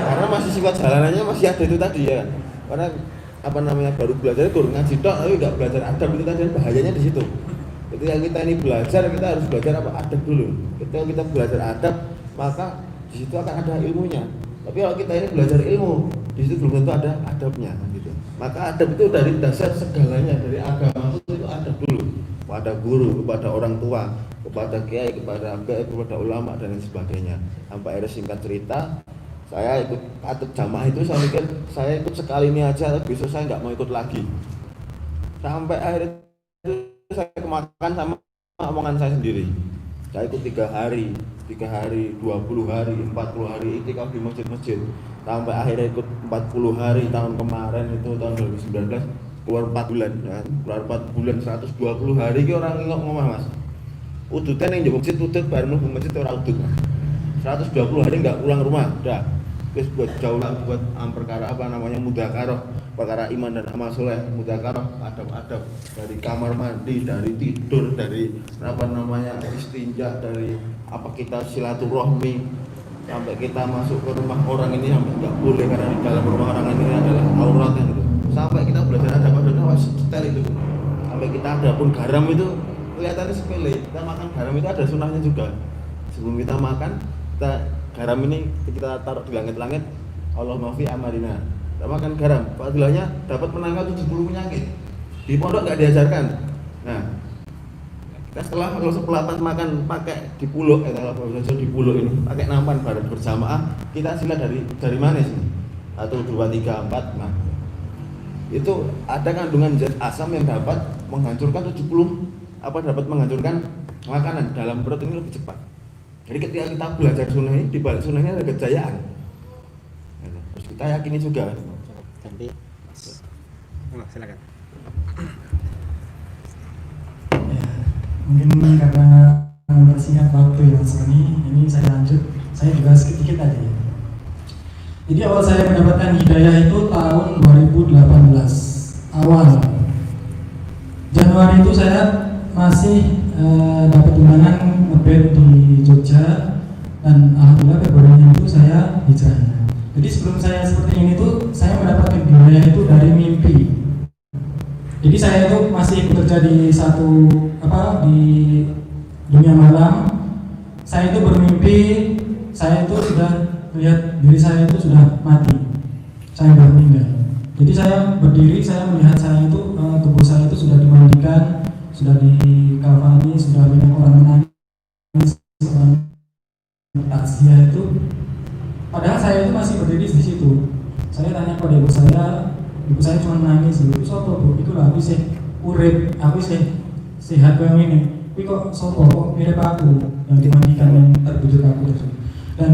Speaker 5: Karena masih sifat jalanannya masih ada itu tadi ya. Karena apa namanya baru belajar kurang ngaji tok, tapi enggak belajar adab itu tadi, bahayanya di situ. Ketika kita ini belajar, kita harus belajar apa adab dulu. Ketika kita belajar adab, maka di situ akan ada ilmunya. Tapi kalau kita ini belajar ilmu, di situ belum tentu ada adabnya gitu. Maka adab itu dari dasar segalanya, dari agama itu adab dulu. Kepada guru, kepada orang tua, kepada kiai, kepada ulama dan lain sebagainya. Sampai akhirnya singkat cerita, saya ikut atut jamaah itu, saya mikir saya ikut sekali ini aja, besok saya nggak mau ikut lagi. Sampai akhirnya saya kemakan sama omongan saya sendiri. Saya ikut 3 hari, 20 hari, 40 hari itikaf di masjid-masjid. Sampai akhirnya ikut 40 hari tahun kemarin itu tahun 2019 keluar 4 bulan kan. Keluar 4 bulan 120 hari ki orang ngomong mas. Udutan yang jauh masjid udut bareng ke masjid orang udut. 120 hari enggak pulang rumah. Udah. Terus buat jauh lah buat perkara apa namanya mudzakarah, perkara iman dan amal soleh, mudzakarah, adab-adab dari kamar mandi, dari tidur, dari apa namanya istinja, dari apa kita silaturahmi, sampai kita masuk ke rumah orang ini sampai nggak boleh karena di dalam rumah orang ini adalah auratnya gitu. Sampai kita belajar adab-adab awas detail itu. Sampai kita ada pun garam itu kelihatannya sepele. Kita makan garam itu ada sunahnya juga. Sebelum kita makan, kita garam ini kita taruh di langit-langit. Allahumma fi amalina. Kita makan garam, fadilahnya dapat menangkal 70 penyakit. Di pondok nggak diajarkan. Nah, Setelah kalau sepelatan makan pakai di pulau, di pulau ini pakai nampan bareng berjamaah, kita sila dari mana sih? 1, 2, 3, 4. Nah, itu ada kandungan zat asam yang dapat menghancurkan dapat menghancurkan makanan dalam perut ini lebih cepat. Jadi ketika kita belajar sunnah ini, di balik sunnah ini ada kejayaan. Terus kita yakini juga.
Speaker 4: Ganti. Silakan.
Speaker 6: Ya, mungkin karena mempersingkat waktu ya Mas Roni, ini saya lanjut. Saya juga sedikit aja ya. Jadi awal saya mendapatkan hidayah itu tahun 2018 awal. Januari itu saya masih dapat undangan ngeband di Jogja, dan alhamdulillah Februari itu saya hijrah. Jadi sebelum saya seperti ini tuh saya mendapatkan hidayah itu dari mimpi. Jadi saya itu masih bekerja di di dunia malam. Saya itu bermimpi, saya itu sudah melihat diri saya itu sudah mati, saya sudah meninggal. Jadi saya berdiri, saya melihat saya itu tubuh saya itu sudah dimandikan, sudah dikafani, sudah banyak orang menangis, orang takziah itu. Padahal saya itu masih berdiri di situ. Saya tanya pada ibu saya cuma nangis. Itu sopo bu? Itu lah aku sih urip, aku sih sehat yang ini. Tapi kok sopo? Kok mirip aku yang dimandikan, yang terbujuk aku tersebut. Dan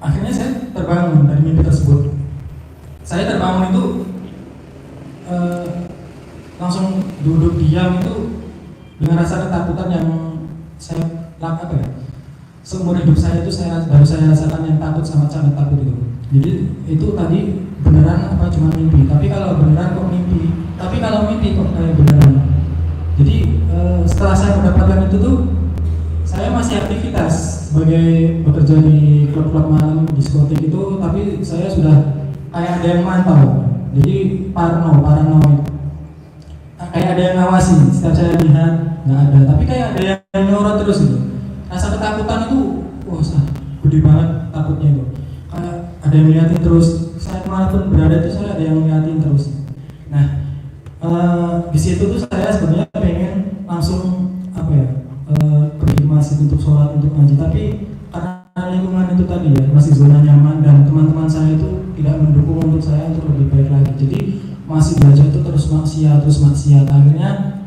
Speaker 6: akhirnya saya terbangun dari mimpi tersebut. Saya terbangun itu langsung duduk diam itu dengan rasa ketakutan yang saya seumur hidup saya itu baru saya rasakan yang sangat takut itu. Jadi itu tadi beneran apa cuma mimpi? Tapi kalau beneran kok mimpi? Tapi kalau mimpi kok kayak beneran? Jadi setelah saya mendapatkan itu tuh saya masih aktivitas sebagai bekerja di klub-klub malam, diskotik itu, tapi saya sudah kayak ada yang mantau. Jadi paranoid. Kayak ada yang ngawasi. Setiap saya lihat nggak ada, tapi kayak ada yang nyorot terus gitu. Rasa ketakutan itu, gede banget takutnya itu. Kayak ada yang ngeliatin terus. Saya kemanapun berada itu saya ada yang ngeliatin terus. Nah, di situ tuh saya sebenarnya pengen langsung pergi ke masjid untuk sholat, untuk ngaji, tapi karena lingkungan itu tadi ya masih zona nyaman dan teman-teman saya itu tidak mendukung untuk saya untuk lebih baik lagi. Jadi masih belajar itu terus maksiat. Akhirnya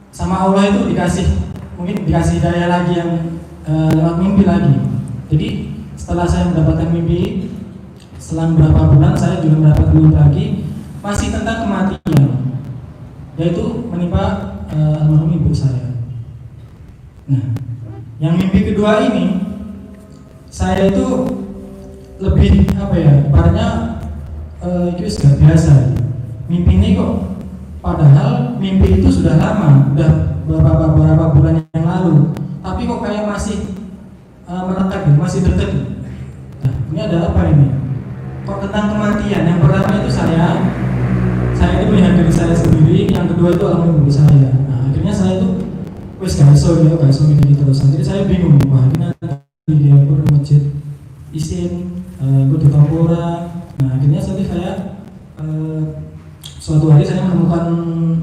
Speaker 6: sama Allah itu dikasih daya lagi yang lewat mimpi lagi. Jadi setelah saya mendapatkan mimpi, selang beberapa bulan saya juga mendapat mimpi lagi masih tentang kematian, yaitu menimpa almarhum ibu saya. Nah, yang mimpi kedua ini saya itu lebih ibaratnya itu sudah biasa. Mimpi ini kok, padahal mimpi itu sudah lama, udah beberapa bulan yang lalu, tapi kok kayak masih melekat, masih dekat. Nah, ini ada apa ini? Kok tentang kematian? Yang pertama itu saya itu melihat diri saya sendiri, yang kedua itu almarhum ibu saya. Nah, akhirnya saya itu gak iso ini terus. Akhirnya saya bingung, ini nanti dia ke masjid isin, di Tampura. Nah, akhirnya saya suatu hari saya menemukan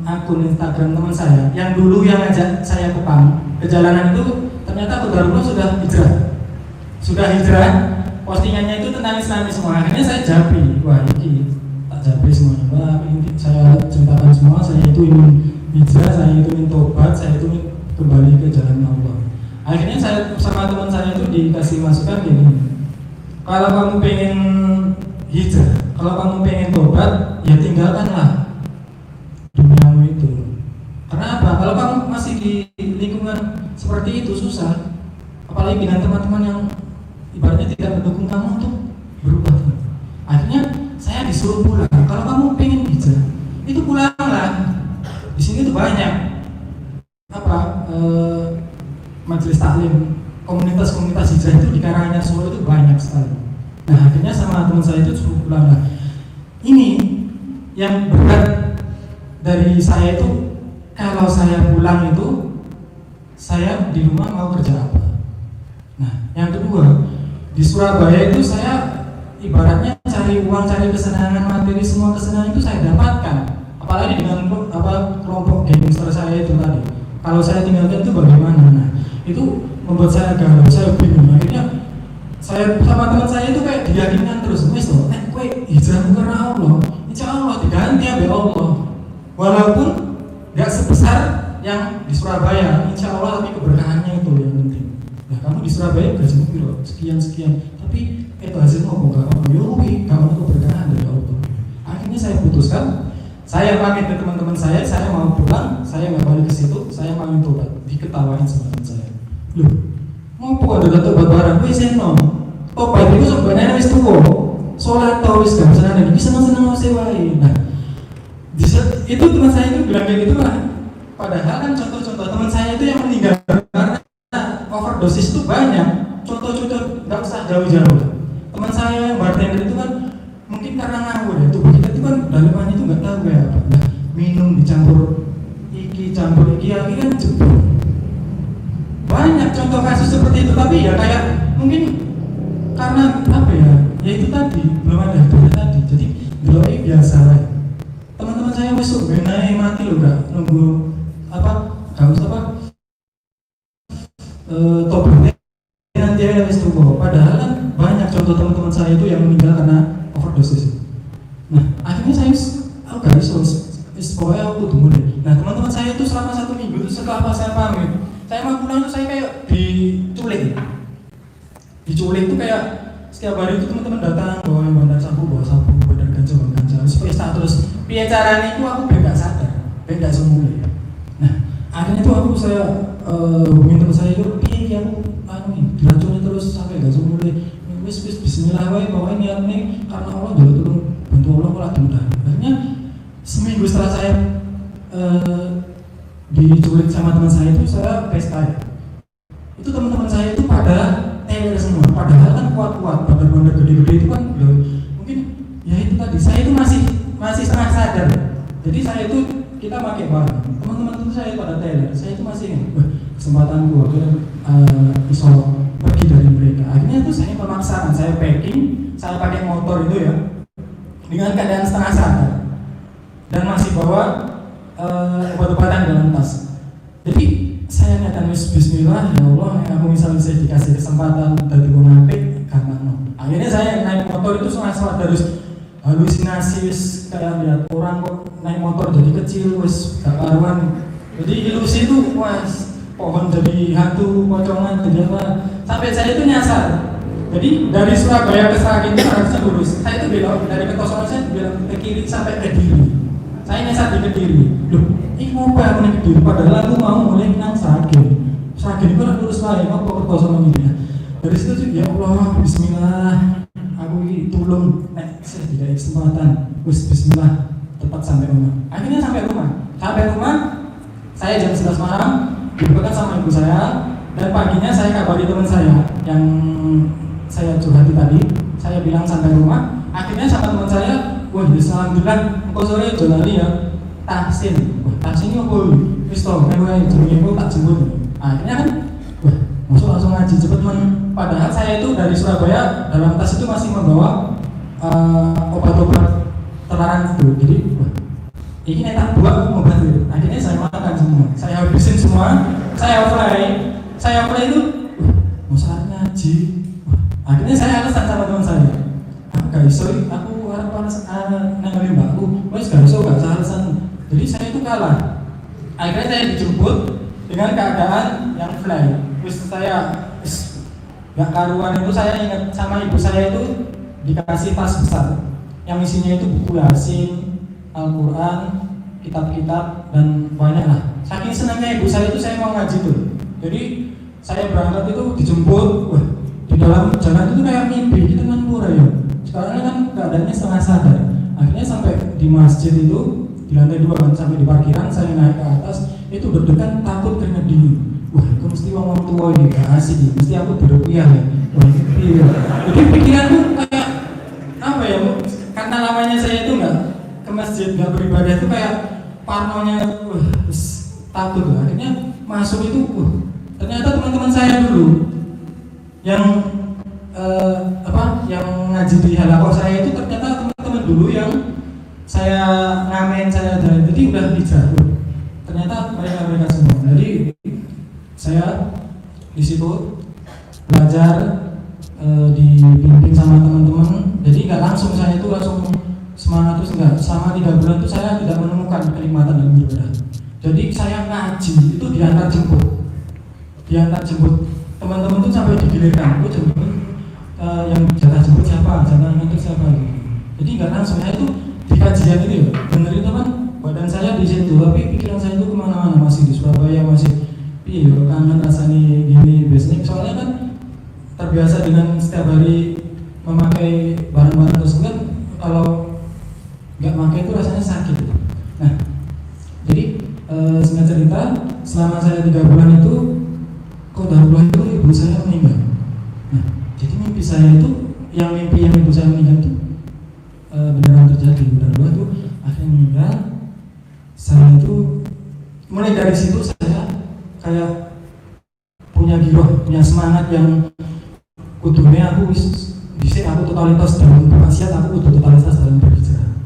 Speaker 6: akun Instagram teman saya yang dulu yang ngajak saya ke perjalanan itu, ternyata Qadarullah sudah hijrah. Postingannya itu tentang Islam semua. Akhirnya saya japri, ini tak japri semuanya. Saya ceritakan semua, saya itu ingin hijrah, saya itu ingin tobat, saya itu ingin kembali ke jalan Allah. Akhirnya saya sama teman saya itu dikasih masukan gini, kalau kamu pengen hijrah, kalau kamu pengen tobat, ya tinggalkanlah duniamu itu. Kenapa? Kalau kamu masih di lingkungan seperti itu susah, apalagi dengan teman-teman yang ibaratnya tidak mendukung kamu untuk berubah. Akhirnya saya disuruh pulang. Kalau kamu pengen hijrah, itu pulanglah. Di sini tuh banyak majelis taklim, komunitas hijrah itu di Karanganyar Solo itu banyak sekali. Nah, akhirnya sama teman saya itu suruh pulang. Nah, ini yang berat dari saya itu, kalau saya pulang itu saya di rumah mau kerja apa. Nah, yang kedua, di Surabaya itu saya ibaratnya cari uang, cari kesenangan materi, semua kesenangan itu saya dapatkan. Apalagi dengan kelompok gangster saya itu tadi. kalau saya tinggalkan itu bagaimana? Nah, itu membuat saya galau, saya bingung. Akhirnya saya sama teman saya itu kayak diyakinkan terus, wes loh, kue hijrah karena Allah, insya Allah diganti ya Allah. Walaupun nggak sebesar yang di Surabaya, insya Allah, tapi keberkahannya itu yang penting. Nah, kamu di Surabaya gajimu piro sekian, tapi itu hasilnya kok nggak apa, yoi, kamu keberkahan dari Allah. Akhirnya saya putuskan, saya pamit ke teman-teman saya mau pulang, saya nggak balik ke situ, saya mau tobat. Diketawain sama teman saya. Loh, mau ada tobat barang, gue seno. Tobat itu sebenarnya wis tuwo. Sholat tau wis gak senang lagi, senang-senang wis wae. Nah, itu teman saya itu bilang kayak gitu lah. Padahal kan contoh-contoh teman saya itu yang meninggal karena overdosis itu banyak. Contoh-contoh nggak usah jauh-jauh. Teman saya yang bartender itu kan mungkin karena ngawur ya, tubuh kita itu kan dalamannya itu nggak tahu kayak apa. Nah, minum dicampur iki akhirnya jebol. Banyak contoh kasus seperti itu, tapi ya kayak mungkin karena apa ya itu tadi belum ada hidupnya tadi, jadi doi biasa lah. Teman-teman saya besok benar mati loh, nggak nunggu apa nggak usah apa tobatnya nanti aja wis tunggu. Padahal kan banyak contoh teman-teman saya itu yang meninggal karena overdosis. Nah, akhirnya saya gak iso, pokoknya aku tunggu deh. Nah, teman-teman saya itu selama 1 minggu itu setelah apa saya pamit, saya mau pulang tuh saya kayak diculik itu kayak setiap hari itu teman-teman datang bawa bandar sabu, bandar ganja, terus piye caranya itu aku gak sadar, gak semula. Nah, akhirnya tuh saya hubungin teman saya itu, piye aku diracuni terus sampai gak semula. Wis bismillah wae bawa niat nih karena Allah juga turun bantu Allah malah mudah. Akhirnya seminggu setelah saya diculik sama teman saya itu saya pesta. Itu teman-teman saya itu pada teler semua. Padahal kan kuat-kuat, bandar-bandar gede-gede itu kan mungkin ya itu tadi saya itu masih setengah sadar. Jadi saya itu kita pakai barang. Teman-teman itu saya pada teler. Saya itu masih kesempatan gua iso pergi dari mereka. Akhirnya itu saya memaksakan, saya packing, saya pakai motor itu ya dengan keadaan setengah sadar dan masih bawa obat-obatan dalam tas. Jadi saya nyatakan bismillah ya Allah, aku misalnya saya dikasih kesempatan dari munafik karena no. Akhirnya saya naik motor itu setengah sadar, terus halusinasi kayak lihat orang kok naik motor jadi kecil, wis gak karuan. Jadi ilusi itu pohon jadi hantu, pocongan jadi apa, sampai saya itu nyasar. Jadi dari Surabaya ke Sragen itu harusnya lurus, saya itu belok dari Kertosono, saya belok ke kiri sampai Kediri. Saya nyasar di Kediri. Loh, ini mau apa aku naik Kediri? Padahal aku mau mulai nang Sragen itu kan lurus lagi, mau ke Kertosono gitu ya. Dari situ tuh ya Allah, bismillah, aku ini tulung, saya tidak kesempatan, bismillah, tepat sampai rumah. Akhirnya sampai rumah, saya jam 11 malam dibukakan sama ibu saya, dan paginya saya kabari teman saya yang saya curhati tadi. Saya bilang sampai rumah, akhirnya sama teman saya, wah ya alhamdulillah, engkau sore jolali ya tahsin. Wah tahsin ini apa? Wis tau, kayak jenenge tak jemput. Akhirnya kan, wah masuk langsung ngaji cepet men. Padahal saya itu dari Surabaya dalam tas itu masih membawa obat-obat terlarang itu. Jadi wah ini tak buat obat itu. Akhirnya saya makan semua, saya habisin semua, saya apply itu, masalah ngaji. Akhirnya saya alasan sama teman saya, aku gak iso, aku harus nanganin mbakku, gak iso, gak usah alasan. Jadi saya itu kalah. Akhirnya saya dijemput dengan keadaan yang fly. Terus saya gak karuan itu, saya ingat sama ibu saya itu dikasih tas besar yang isinya itu buku Yasin, Al-Quran, kitab-kitab, dan banyak lah. Saking senangnya ibu saya itu, saya mau ngaji tuh. Jadi saya berangkat itu dijemput, wah di dalam jalan itu kayak mimpi, kita kan murah ya. Sekarang kan keadaannya setengah sadar. Akhirnya sampai di masjid itu, di lantai 2 kan, sampai di parkiran, saya naik ke atas, itu deg-degan takut keringat dingin. Wah itu mesti ngomong tua ini, gak asik, mesti aku berupiah ya. Wah itu jadi pikiranku kayak apa ya, karena lamanya saya itu nggak ke masjid, nggak beribadah itu kayak parnonya, takut lah. Akhirnya masuk itu, ternyata teman-teman saya dulu yang yang ngaji di halakoh saya itu ternyata teman-teman dulu yang saya ngamen, saya jadi udah hijrah. Ternyata mereka semua. Jadi di situ belajar, dibimbing sama teman-teman. Jadi nggak langsung saya itu langsung semangat terus, enggak. Selama 3 bulan itu saya tidak menemukan kenikmatan dalam beribadah. Jadi saya ngaji itu diantar jemput, teman-teman itu sampai digilirkan, jemput yang jatah jemput siapa, jatah ngantar siapa gitu. Jadi nggak langsung, saya itu di kajian itu ya, dengerin teman, badan saya di situ, tapi pikiran saya itu kemana-mana, masih di Surabaya, masih iya kangen rasanya gini. Biasanya soalnya kan terbiasa dengan setiap hari memakai barang-barang tersebut, kalau nggak pakai itu rasanya sakit. Nah, jadi singkat cerita, selama saya 3 bulan itu, kok darurat itu ibu saya meninggal. Nah, jadi mimpi saya itu, mimpi yang ibu saya meninggal itu beneran terjadi. Darurat itu akhirnya meninggal. Saya itu mulai dari situ saya kayak punya giroh, punya semangat yang kudunya aku bisa aku totalitas dalam bermaksiat, aku kudu totalitas dalam berbicara.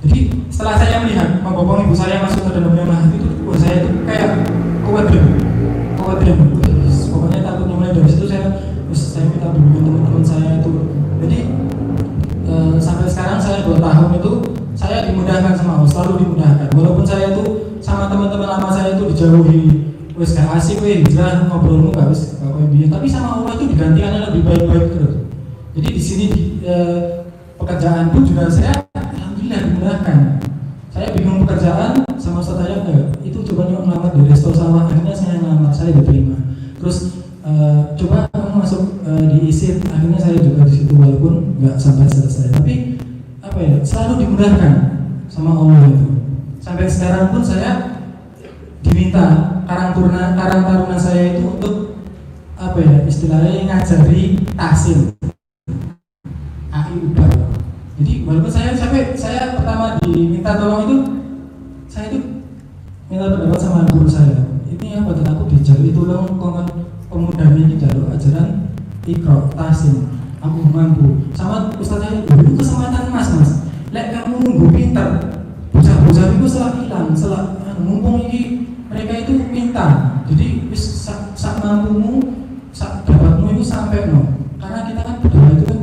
Speaker 6: Jadi setelah saya melihat membopong ibu saya masuk ke dalam rumah itu, saya itu kayak kuat deh. Pokoknya takutnya mulai dari situ saya minta bimbingan teman-teman saya itu. Jadi sampai sekarang saya 2 tahun itu saya dimudahkan sama Allah, selalu dimudahkan. Walaupun saya itu sama teman-teman lama saya itu dijauhi, wes gak asik, hijrah ngobrolmu gak wes kayak dia. Tapi sama Allah itu digantikannya lebih baik-baik terus. Jadi di sini pekerjaan pun juga saya alhamdulillah dimudahkan. Saya bingung pekerjaan sama Ustaz saya itu coba ngelamar di resto sawah, akhirnya saya ngelamar, saya diterima. Terus coba kamu masuk di ISIP, akhirnya saya juga di situ walaupun nggak sampai selesai. Tapi apa ya, selalu dimudahkan sama Allah itu. Sampai sekarang pun saya diminta karang taruna saya itu untuk apa ya, istilahnya ngajari tahsin AI ubah. Jadi walaupun saya pertama diminta tolong itu, saya itu minta pendapat sama guru saya. Ini yang buat aku dijaluk itu loh, pemuda ini jaluk ajaran Iqra tahsin, aku mampu. Sama ustaz saya, itu kesempatan mas. Lek kamu nunggu pinter, bocah-bocah itu setelah hilang, mumpung ini mereka itu minta. Jadi sak mampumu, sak dapatmu itu sampai no. Karena kita kan berdoa itu kan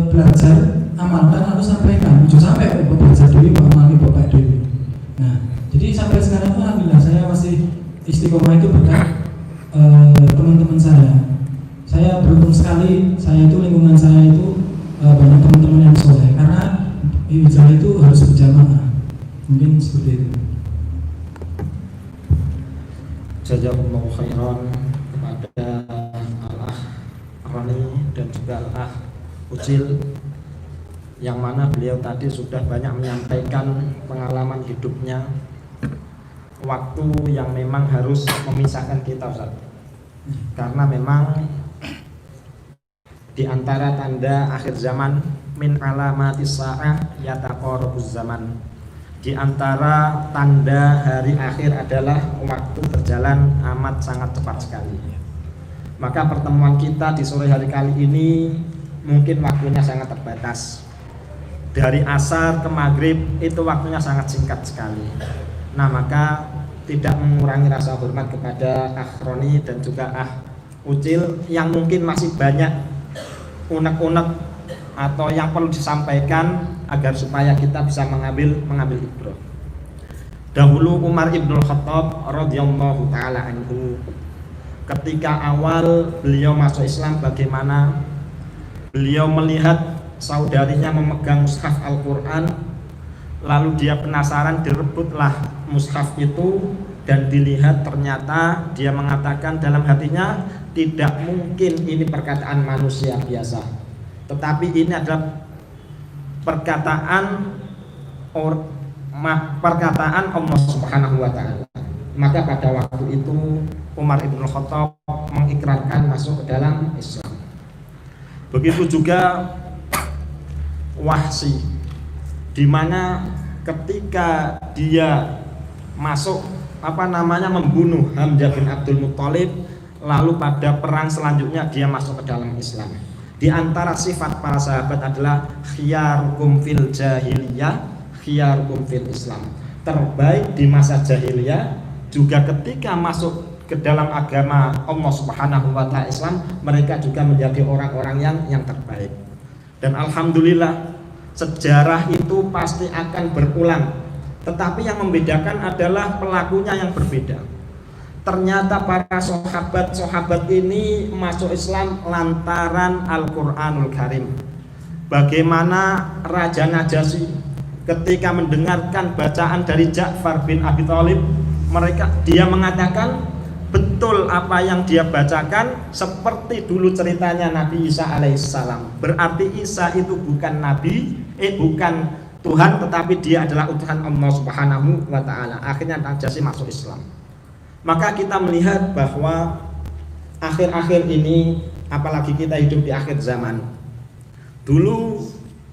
Speaker 6: belajar, amalkan lalu sampaikan. Ujung sampai belajar dulu, mengamali bapak dulu. Nah, jadi sampai sekarang itu alhamdulillah saya masih istiqomah itu berkat teman-teman saya. Saya beruntung sekali, saya itu lingkungan saya itu banyak teman-teman yang soleh, karena hijrah itu harus berjamaah. Mungkin seperti itu.
Speaker 4: Jazakumullahu khairan kepada Al-Akh Rani dan juga Al-Akh Ucil, yang mana beliau tadi sudah banyak menyampaikan pengalaman hidupnya, waktu yang memang harus memisahkan kita, Ustaz. Karena memang di antara tanda akhir zaman, min alamatis sa'ah yataqarabuz zaman. Di antara tanda hari akhir adalah waktu berjalan amat sangat cepat sekali. Maka pertemuan kita di sore hari kali ini mungkin waktunya sangat terbatas. Dari asar ke maghrib itu waktunya sangat singkat sekali. Nah, maka tidak mengurangi rasa hormat kepada Akh Roni dan juga Akh Ucil yang mungkin masih banyak unek-unek atau yang perlu disampaikan agar supaya kita bisa mengambil ibrah. Dahulu Umar Ibnul Khattab radhiyallahu taala anhu, ketika awal beliau masuk Islam, bagaimana beliau melihat saudarinya memegang mushaf Al-Quran, lalu dia penasaran, direbutlah mushaf itu dan dilihat, ternyata dia mengatakan dalam hatinya, tidak mungkin ini perkataan manusia biasa, tetapi ini adalah perkataan Allah Subhanahu wa ta'ala. Maka pada waktu itu Umar Ibn Khattab mengikrarkan masuk ke dalam Islam. Begitu juga Wahsy, di mana ketika dia masuk membunuh Hamzah bin Abdul Muthalib, lalu pada perang selanjutnya dia masuk ke dalam Islam. Di antara sifat para sahabat adalah khiyarukum fil jahiliyah, khiyarukum fil Islam. Terbaik di masa jahiliyah, juga ketika masuk ke dalam agama Allah Subhanahu wa taala Islam, mereka juga menjadi orang-orang yang terbaik. Dan alhamdulillah sejarah itu pasti akan berulang, tetapi yang membedakan adalah pelakunya yang berbeda. Ternyata para sahabat ini masuk Islam lantaran Al-Qur'anul Karim. Bagaimana Raja Najasyi ketika mendengarkan bacaan dari Ja'far bin Abi Thalib, dia mengatakan betul apa yang dia bacakan, seperti dulu ceritanya Nabi Isa alaihissalam. Berarti Isa itu bukan nabi, bukan Tuhan, tetapi dia adalah utusan Allah Subhanahu wa taala. Akhirnya Najasyi masuk Islam. Maka kita melihat bahwa akhir-akhir ini, apalagi kita hidup di akhir zaman, dulu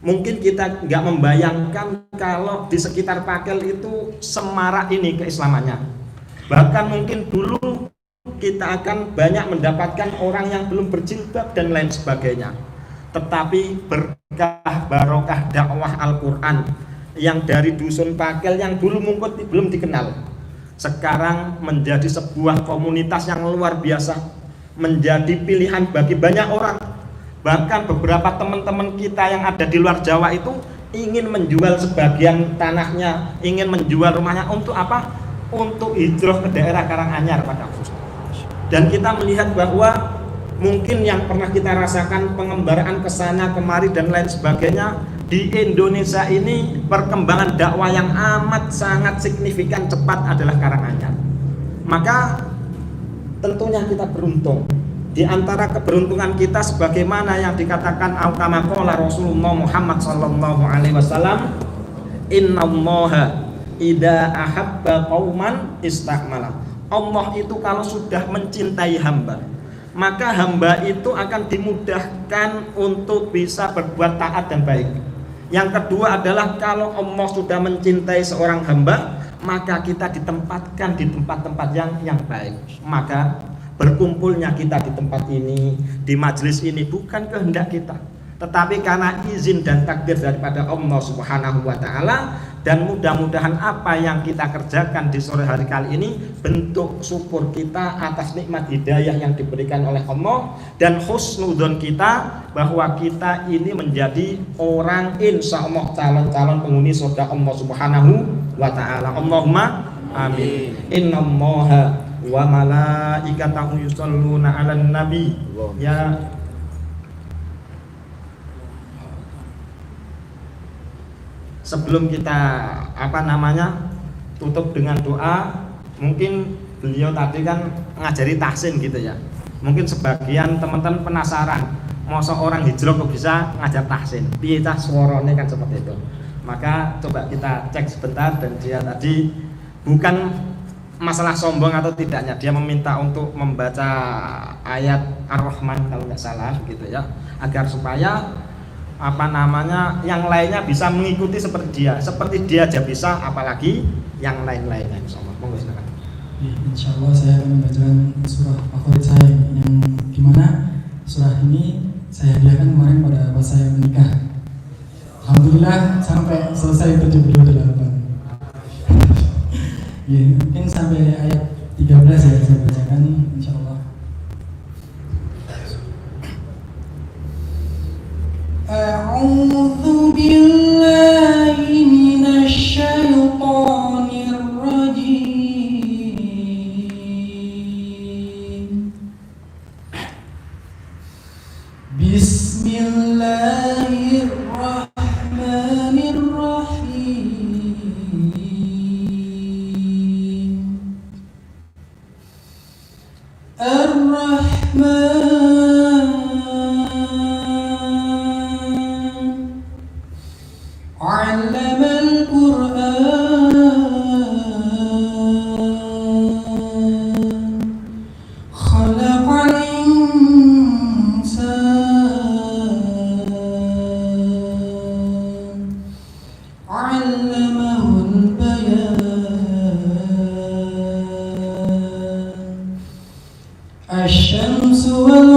Speaker 4: mungkin kita nggak membayangkan kalau di sekitar Pakel itu semarak ini keislamannya. Bahkan mungkin dulu kita akan banyak mendapatkan orang yang belum berjilbab dan lain sebagainya. Tetapi berkah barokah dakwah Al-Quran yang dari dusun Pakel yang dulu mungkin belum dikenal, sekarang menjadi sebuah komunitas yang luar biasa, menjadi pilihan bagi banyak orang. Bahkan beberapa teman-teman kita yang ada di luar Jawa itu ingin menjual sebagian tanahnya, ingin menjual rumahnya untuk apa? Untuk hijrah ke daerah Karanganyar pada khususnya. Dan kita melihat bahwa mungkin yang pernah kita rasakan pengembaraan ke sana kemari dan lain sebagainya, di Indonesia ini perkembangan dakwah yang amat sangat signifikan cepat adalah Karanganyar. Maka tentunya kita beruntung. Di antara keberuntungan kita sebagaimana yang dikatakan kama qala Rasulullah Muhammad sallallahu alaihi wasallam, innallaha idza ahabba qauman istakmala. Allah itu kalau sudah mencintai hamba, maka hamba itu akan dimudahkan untuk bisa berbuat taat dan baik. Yang kedua adalah kalau Allah sudah mencintai seorang hamba, maka kita ditempatkan di tempat-tempat yang baik. Maka berkumpulnya kita di tempat ini, di majelis ini bukan kehendak kita, tetapi karena izin dan takdir daripada Allah Subhanahu wa taala. Dan mudah-mudahan apa yang kita kerjakan di sore hari kali ini bentuk syukur kita atas nikmat hidayah yang diberikan oleh Allah, dan husnudzon kita bahwa kita ini menjadi orang insya Allah calon-calon penghuni surga Allah Subhanahu wa taala. Allahumma amin. Innallaha wa malaikatahu yusholluna 'alan nabi. Ya sebelum kita tutup dengan doa, mungkin beliau tadi kan ngajari tahsin gitu ya. Mungkin sebagian teman-teman penasaran, masa orang hijrah kok bisa ngajar tahsin? Piye tah suarane kan seperti itu. Maka coba kita cek sebentar, dan dia tadi bukan masalah sombong atau tidaknya, dia meminta untuk membaca ayat Ar-Rahman kalau nggak salah gitu ya, agar supaya yang lainnya bisa mengikuti seperti dia aja bisa, apalagi yang lain-lainnya. Insyaallah, monggo silakan.
Speaker 6: Insyaallah saya akan membacakan surah favorit saya, yang dimana surah ini saya hadiahkan kemarin pada pas saya menikah. Alhamdulillah sampai selesai 78. Ya, mungkin sampai ayat 13 ya saya bacakan insyaallah. A'udzu billahi minasy syaithanir rajim. Bismillahirrahmanirrahim. Ar-Rahman 'allamal Qur'an, khalaqal insan, 'allamahul bayan. Asy-syamsu wal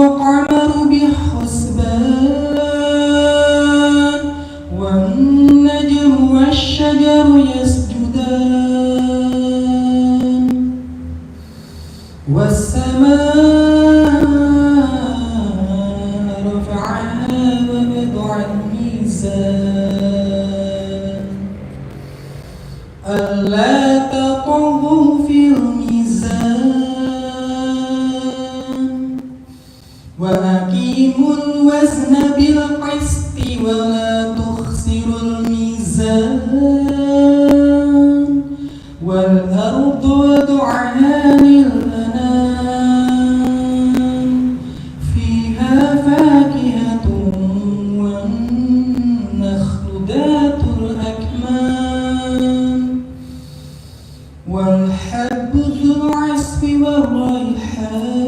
Speaker 6: وأقيموا الوزن بالقسط ولا تخسروا الميزان والأرض وضعها للأنام فيها فاكهة والنخل ذات الأكمام والحب ذو العصف والريحان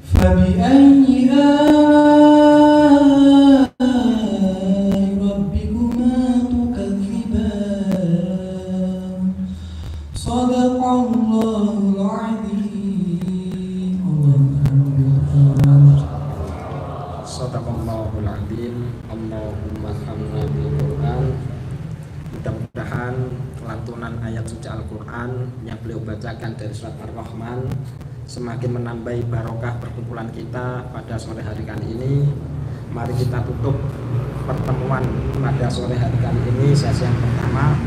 Speaker 6: فبأي آلاء ربكما تكذبان صدق الله العظيم
Speaker 4: Sadaqallahul adzim. Allahumma hamna bil Quran. Mudah-mudahan lantunan ayat suci Al-Quran yang beliau bacakan dari surat Ar-Rahman semakin menambahi barokah perkumpulan kita pada sore hari kali ini. Mari kita tutup pertemuan pada sore hari kali ini sesi yang pertama,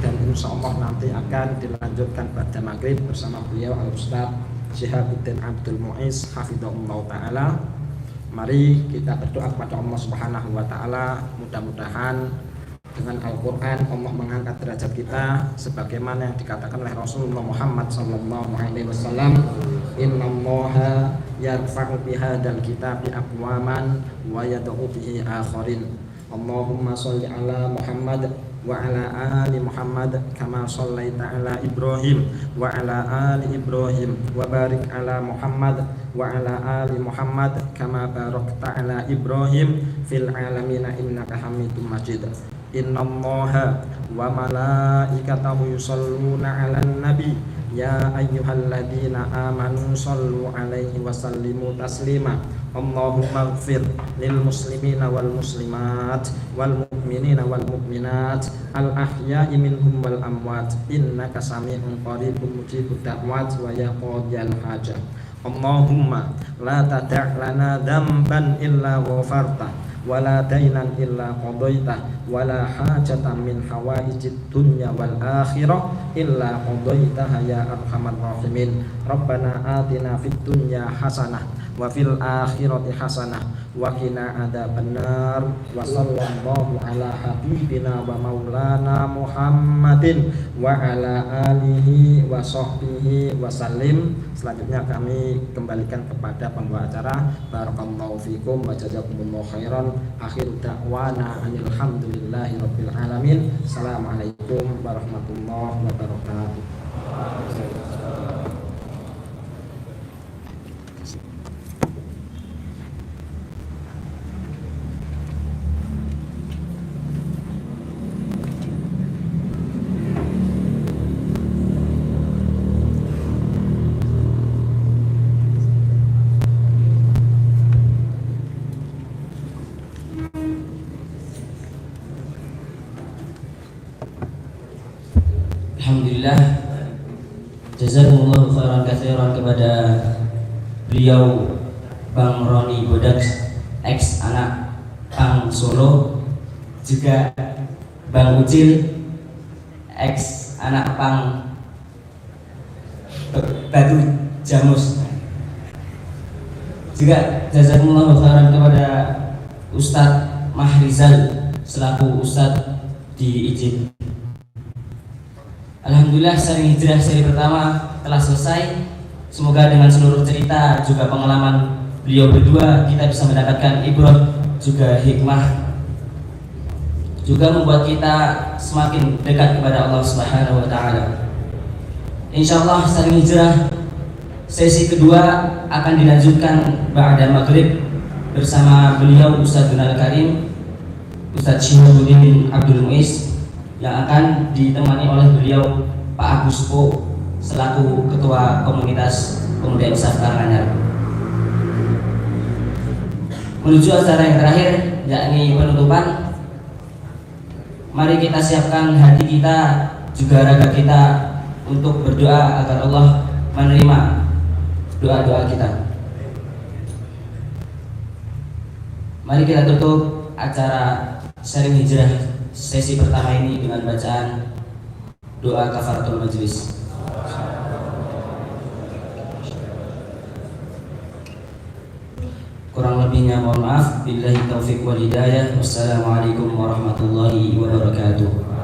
Speaker 4: dan insya Allah nanti akan dilanjutkan pada maghrib bersama beliau Al-Ustaz Syihabuddin Abdul Muiz hafidhahullah ta'ala. Mari kita berdoa kepada Allah Subhanahu wa ta'ala, mudah-mudahan dengan Al-Quran Allah mengangkat derajat kita sebagaimana yang dikatakan oleh Rasulullah Muhammad sallallahu alaihi wasallam, innallaha yarfa'u bihadzal kitabi aqwaman wa yad'u bihi akharin. Allahumma sholli ala Muhammad wa ala ali Muhammad kama shallaita ala Ibrahim wa ala ali Ibrahim wa barik ala Muhammad wa ala ali Muhammad kama barakta ala Ibrahim fil alamin innaka Hamidum Majid. Innallaha wa malaikatahu yusholluna 'alan nabi ya ayyuhalladzina amanu shollu 'alaihi wa sallimu taslima. Allahumma ighfir lil muslimina wal muslimat wal mu'minina wal mu'minat al ahya'i minhum wal amwat innaka sami'un qaribun mujibud da'wat wa ya qadiyal hajat. Allahumma la tada' lana dhanban illa ghafarta wala dainan illa qadaitah wala hajatan min hawaijid dunya wal akhirah illa qadaitaha ya arhamar rahimin. Rabbana atina fid dunya hasanah wa fil akhirati hasanah wa qina adzabannar. Wa sallallahu ala habibina wa maulana Muhammadin wa ala alihi wa sahbihi wa sallim. Selanjutnya kami kembalikan kepada pembawa acara. Barakallahu fikum wa jazakumullahu khairan. Akhir da'wana alhamdulillahi rabbil alamin. Assalamualaikum warahmatullahi wabarakatuh.
Speaker 1: Alhamdulillah, jazakumullah khairan katsiran kepada beliau Bang Roni Bodak, ex anak Pang Solo, juga Bang Ucil, ex anak Pang Batu Jamus. Juga jazakumullah khairan kepada Ustadz Mahrizal selaku Ustadz di Ijib. Alhamdulillah, seri hijrah seri pertama telah selesai. Semoga dengan seluruh cerita juga pengalaman beliau berdua kita bisa mendapatkan ibrah juga hikmah, juga membuat kita semakin dekat kepada Allah Subhanahu wa taala. Insyaallah seri hijrah sesi kedua akan dilanjutkan ba'da maghrib bersama beliau Ustadz Gunal Karim, Ustadz Syihabuddin Abdul Muiz, yang akan ditemani oleh beliau Pak Agus Po selaku Ketua Komunitas Pemuda Insaf Karanganyar. Menuju acara yang terakhir, yakni penutupan, mari kita siapkan hati kita juga raga kita untuk berdoa agar Allah menerima doa-doa kita. Mari kita tutup acara sharing hijrah sesi pertama ini dengan bacaan doa kafaratul majlis. lebihnya mohon maaf. Billahi taufiq wal hidayah. Wassalamualaikum warahmatullahi wabarakatuh.